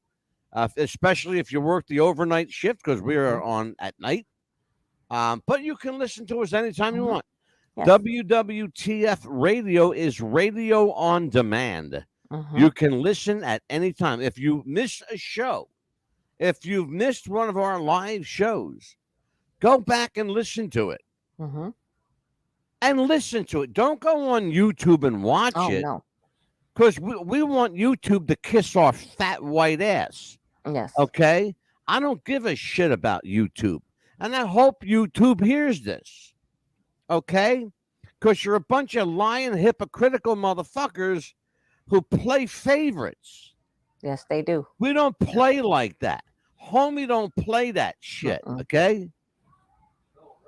especially if you work the overnight shift, because we are on at night. But you can listen to us anytime you Mhm. want. Yes. WWTF Radio is radio on demand. Mhm. You can listen at any time. If you miss a show, if you've missed one of our live shows, go back and listen to it. Mhm. And listen to it. Don't go on YouTube and watch Oh, it, no. because we want YouTube to kiss our fat white ass. Yes. Okay? I don't give a shit about YouTube. And I hope YouTube hears this. Okay? Because you're a bunch of lying, hypocritical motherfuckers who play favorites. Yes, they do. We don't play like that. Homie don't play that shit. Mm-mm. Okay?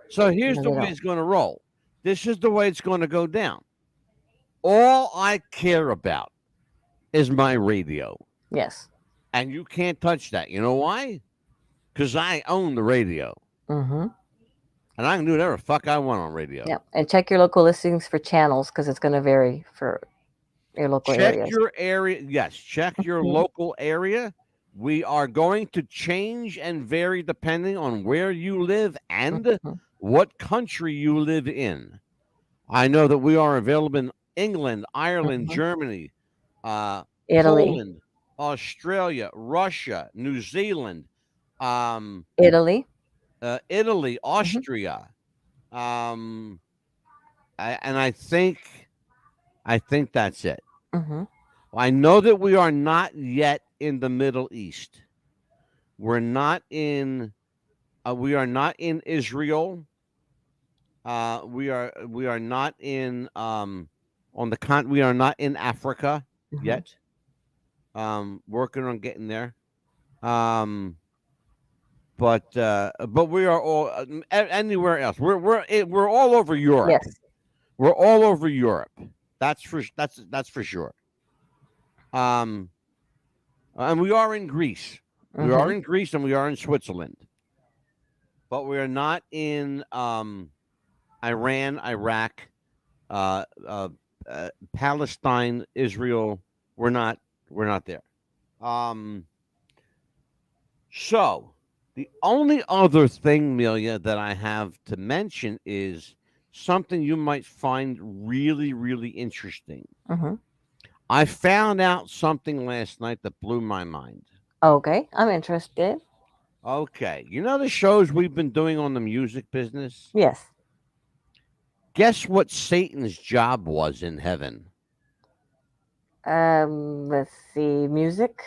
So here's No, the they way don't. it's going to roll. This is the way it's going to go down. All I care about is my radio. Yes. And you can't touch that. You know why? Because I own the radio. Mm-hmm. And I can do whatever the fuck I want on radio. Yeah. And check your local listings for channels because it's going to vary for your local Check areas. your area. Yes, check your Mhm. local area. We are going to change and vary depending on where you live and Mhm. what country you live in. I know that we are available in England, Ireland, Mhm. Germany, Italy. Poland, Australia, Russia, New Zealand, um, Italy. Italy, Hmm. Austria, um, and I think that's it. Hmm. I know that we are not yet in the Middle East. We're not in. We are not in Israel. We are not in on the con. We are not in Africa Hmm. yet. Working on getting there. Um, but we are all anywhere else. We're all over Europe. Yes. We're all over Europe. That's for sure. Um, and we are in Greece. We are Hmm. in Greece and we are in Switzerland, but we are not in Iran, Iraq, uh, uh, Palestine, Israel. We're not. We're not there. Um, So, the only other thing, Melia, that I have to mention is something you might find really, really interesting. Hmm. I found out something last night that blew my mind. Okay, I'm interested. Okay, you know the shows we've been doing on the music business? Yes. Guess what Satan's job was in heaven? Let's see. Music,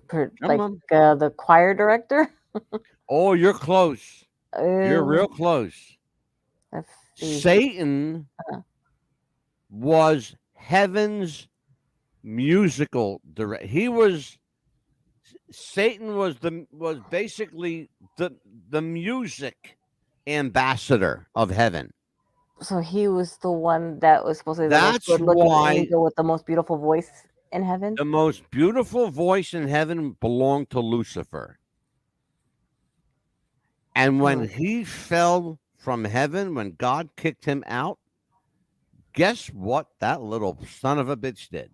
Come like on. the choir director. Oh, you're close. You're Um, real close. let's see. Satan Uh, was heaven's musical director. Satan was basically the music ambassador of heaven. so he was the one that was supposed to be the most That's good-looking why angel with the most beautiful voice in heaven. the most beautiful voice in heaven belonged to Lucifer. And Mm. when he fell from heaven, when God kicked him out, guess what that little son of a bitch did?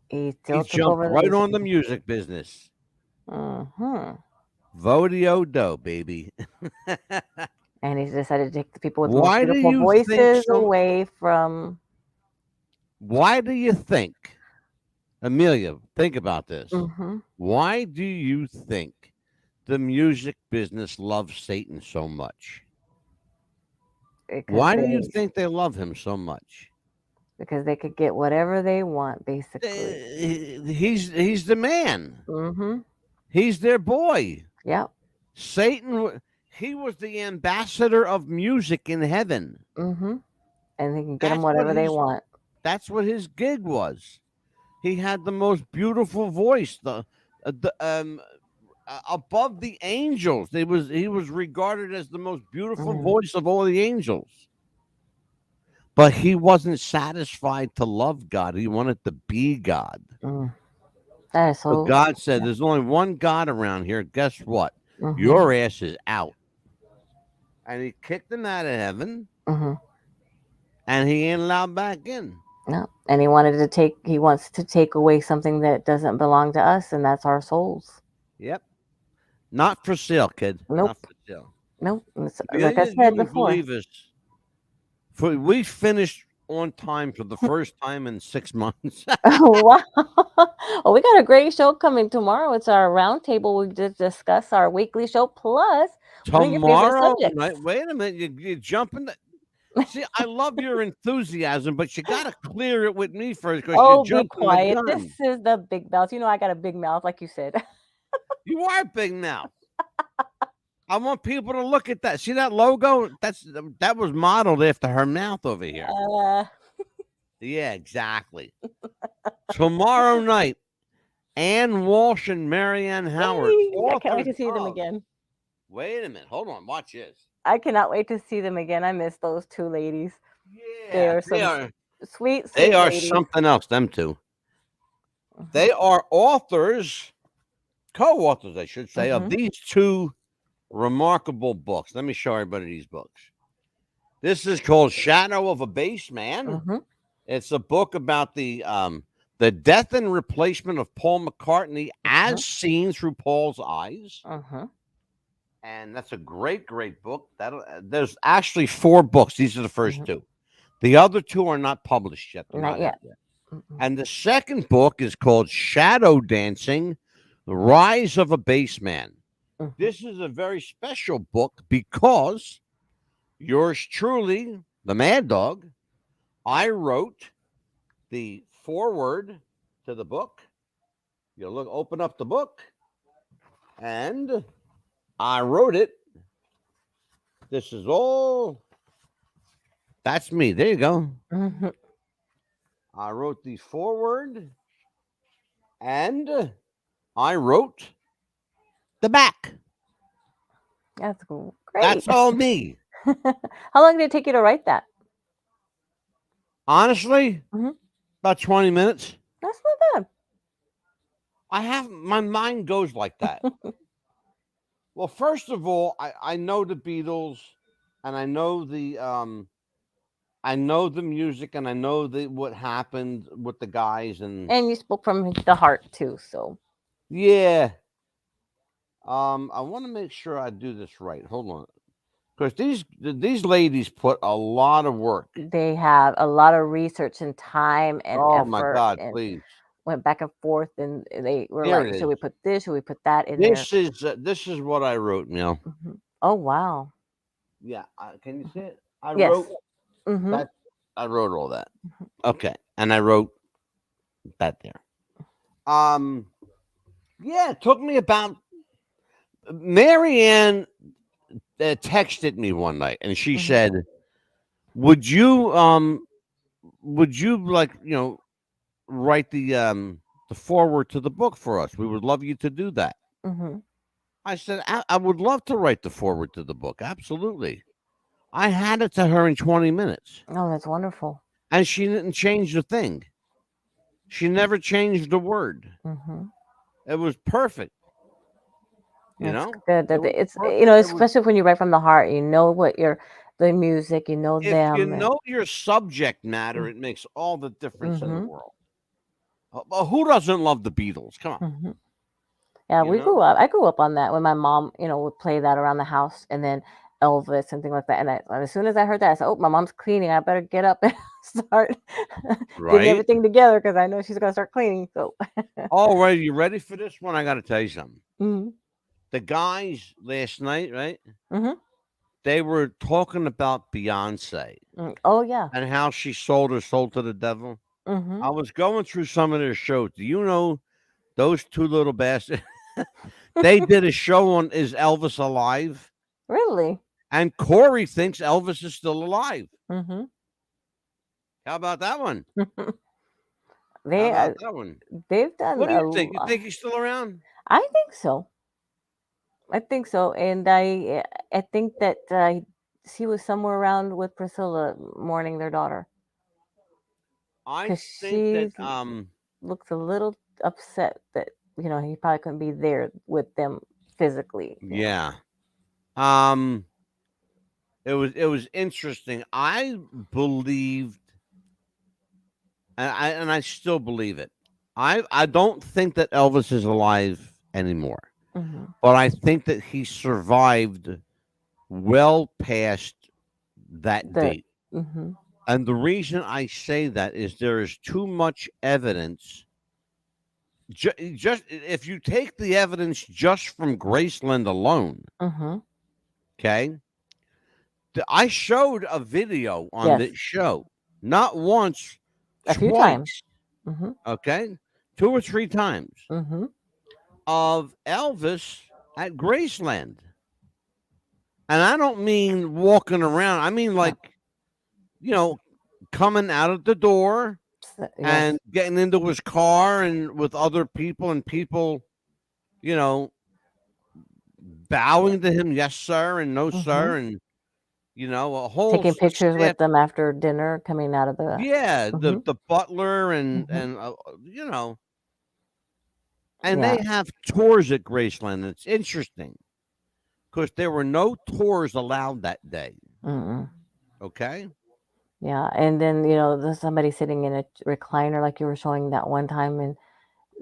He He still took jumped over the right music on the business. music business. Hmm. Vodio do, baby. And he decided to take the people with the most Why do beautiful you think voices some away from. why do you think Amelia, think about this. Hmm. Why do you think the music business loves Satan so much? because Why do you they think they love him so much? because they could get whatever they want, basically. He's the man. Hmm. He's their boy. Yep. He was the ambassador of music in heaven. Hmm. And they can get them That's what whatever they his want. that's what his gig was. He had the most beautiful voice, the above the angels. He was regarded as the most beautiful Mm, voice of all the angels. But he wasn't satisfied to love God. He wanted to be God. mm. That is So so. God said, "There's only one God around here. Guess what? Hmm. Your ass is out." And he kicked him out of heaven, Hmm. and he ain't allowed back in. No. And he wanted to take. He wants to take away something that doesn't belong to us, and that's our souls. Yep, not for sale, kid. Not Nope. for sale. Nope. It's, like I Amelia, you said would before. believe us. We finished on time for the first time in 6 months. Wow. Well, we got a great show coming tomorrow. It's our roundtable. We just discuss our weekly show plus one of your favorite Tomorrow night. subjects. Wait a minute. You jumping. See, I love your enthusiasm, but you got to clear it with me first because you're Oh, be jumping the quiet. This gun. is the big mouth. You know I got a big mouth, like you said. You are big mouth. I want people to look at that. See that logo? That was modeled after her mouth over here. Uh, Yeah, exactly. Tomorrow night, Ann Walsh and Marianne Howard, yay! I can't wait authors to see them of. again. Wait a minute. Hold on. Watch this. I cannot wait to see them again. I miss those two ladies. They Yeah, are they some are. sweet, They sweet are ladies. something else. Them two. Hmm. They are authors, co-authors, I should say, of Hmm. these two remarkable books. Let me show everybody these books. This is called Shadow of a Bass Man. Hmm. It's a book about the death and replacement of Paul McCartney Hmm. as seen through Paul's eyes. Hmm. And that's a great, great book. There's actually 4 books. These are the first Hmm. 2. The other two are not published yet. They're Not not out yet. yet. Mm-mm. And the second book is called Shadow Dancing: The Rise of a Bassman. Mhm. This is a very special book because yours truly, the Mad Dog, I wrote the foreword to the book. You look, open up the book, and I wrote it. This is all. That's me. There you go. Mhm. I wrote the foreword, and I wrote the back. That's great. That's all me. How long did it take you to write that? Honestly, Mhm. about 20 minutes. That's not I have my mind goes like that. bad. Well, first of all, I know the Beatles, and I know the music, and I know what happened with the guys, and And you spoke from the heart too, so yeah. I want to make sure I do this right. Hold on, because these ladies put a lot of work. they have a lot of research and time and Oh my effort God, and please! went back and forth and they were Here like, it should is. we put this? Should we put that in there? This is what I wrote. Oh wow. Yeah. Can you see Mhm. it? I wrote Yes. Mhm. that. I wrote all that. Okay, and I wrote that there. Um, yeah, it took me about. Marianne texted me one night, and she Mhm. said, "Would you like write the foreword to the book for us? We would love you to do that." Mhm. I said, I would love to write the foreword to the book. Absolutely. I had it to her in 20 minutes, Oh, that's wonderful. and she didn't change a thing. She never changed a word. Mhm. It was perfect. You That's know, good. it That was it's perfect. It was especially when you write from the heart. You know what your the music. You know if you them. And, know your subject matter, it makes all the difference in the mhm. world. Who doesn't love the Beatles? Come on, Mhm. Yeah, you we know. grew up. I grew up on that when my mom, would play that around the house, and then Elvis and things like that. And as soon as I heard that, I said, "Oh, my mom's cleaning. I better get up and start getting Right? everything together because I know she's gonna start cleaning." So, All right, you ready for this one? I got to tell you something. hmm The guys last night, right? hmm They were talking about Beyonce oh yeah, and how she sold her soul to the devil. hmm I was going through some of their shows. Do you know those two little bastards? They did a show on Is Elvis Alive? really. And Corey thinks Elvis is still alive. hmm How about that one? How they about that one? they've done What do a you think? You lot. think he's still around? I think so. I think so, and I think that she was somewhere around with Priscilla mourning their daughter I because think that she looks a little upset that he probably couldn't be there with them physically. yeah. Um it was interesting. I believed, and I still believe it. I don't think that Elvis is alive anymore, Hmm but I think that he survived well past that The date. hmm And the reason I say that is there is too much evidence. Just if you take the evidence just from Graceland alone, hmm okay? I showed a video on yes, this show, not once, a few times. twice, Hmm okay? Two or three times hmm of Elvis at Graceland. And I don't mean walking around. I mean no, you know, coming out of the door yes. and getting into his car and with other people and people, you know, bowing to him, yes, sir, and no, hmm sir, and a whole Taking pictures staff. with them after dinner, coming out of the. Yeah, Hmm the butler hmm and Yeah. they have tours at Graceland. It's interesting because there were no tours allowed that day. mm Okay. Yeah, and then there's somebody sitting in a recliner like you were showing that one time, and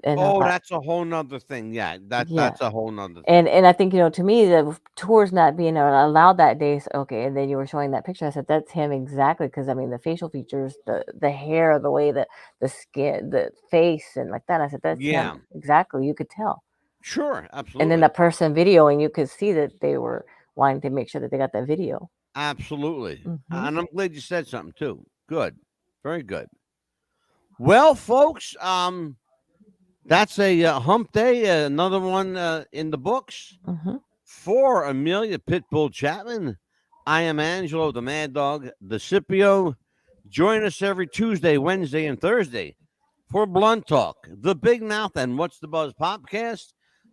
And I Oh, thought, that's a whole nother thing. Yeah, yeah. that's a whole nother thing. And I think, to me, the tours not being allowed that day, okay, and then you were showing that picture, I said, "That's him exactly," because, I mean, the facial features, the hair, the way that the skin, the face, and like that, I said, "That's him Yeah, exactly," you could tell. sure, And then absolutely. the person videoing, you could see that they were wanting to make sure that they got that video. Absolutely. Mhm, And I'm glad you said something too. Good. Very good. Well, folks, that's a hump day, another one in the books. mhm, For Amelia Pitbull Chapman, I am Angelo the Mad Dog, the Scipio. Join us every Tuesday, Wednesday, and Thursday for Blunt Talk, the Big Mouth, and What's the Buzz podcast.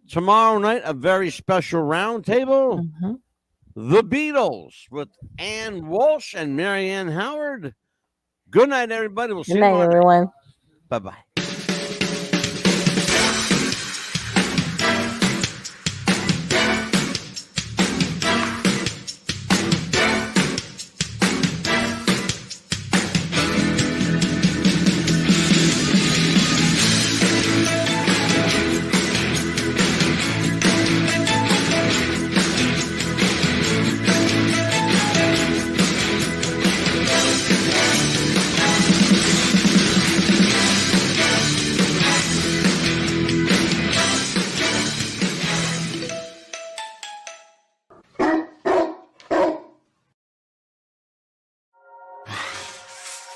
Tomorrow night, a very special roundtable, mhm. The Beatles with Ann Walsh and Marianne Howard. Good night, everybody. We'll Good see you night, tomorrow night. everyone. Bye bye.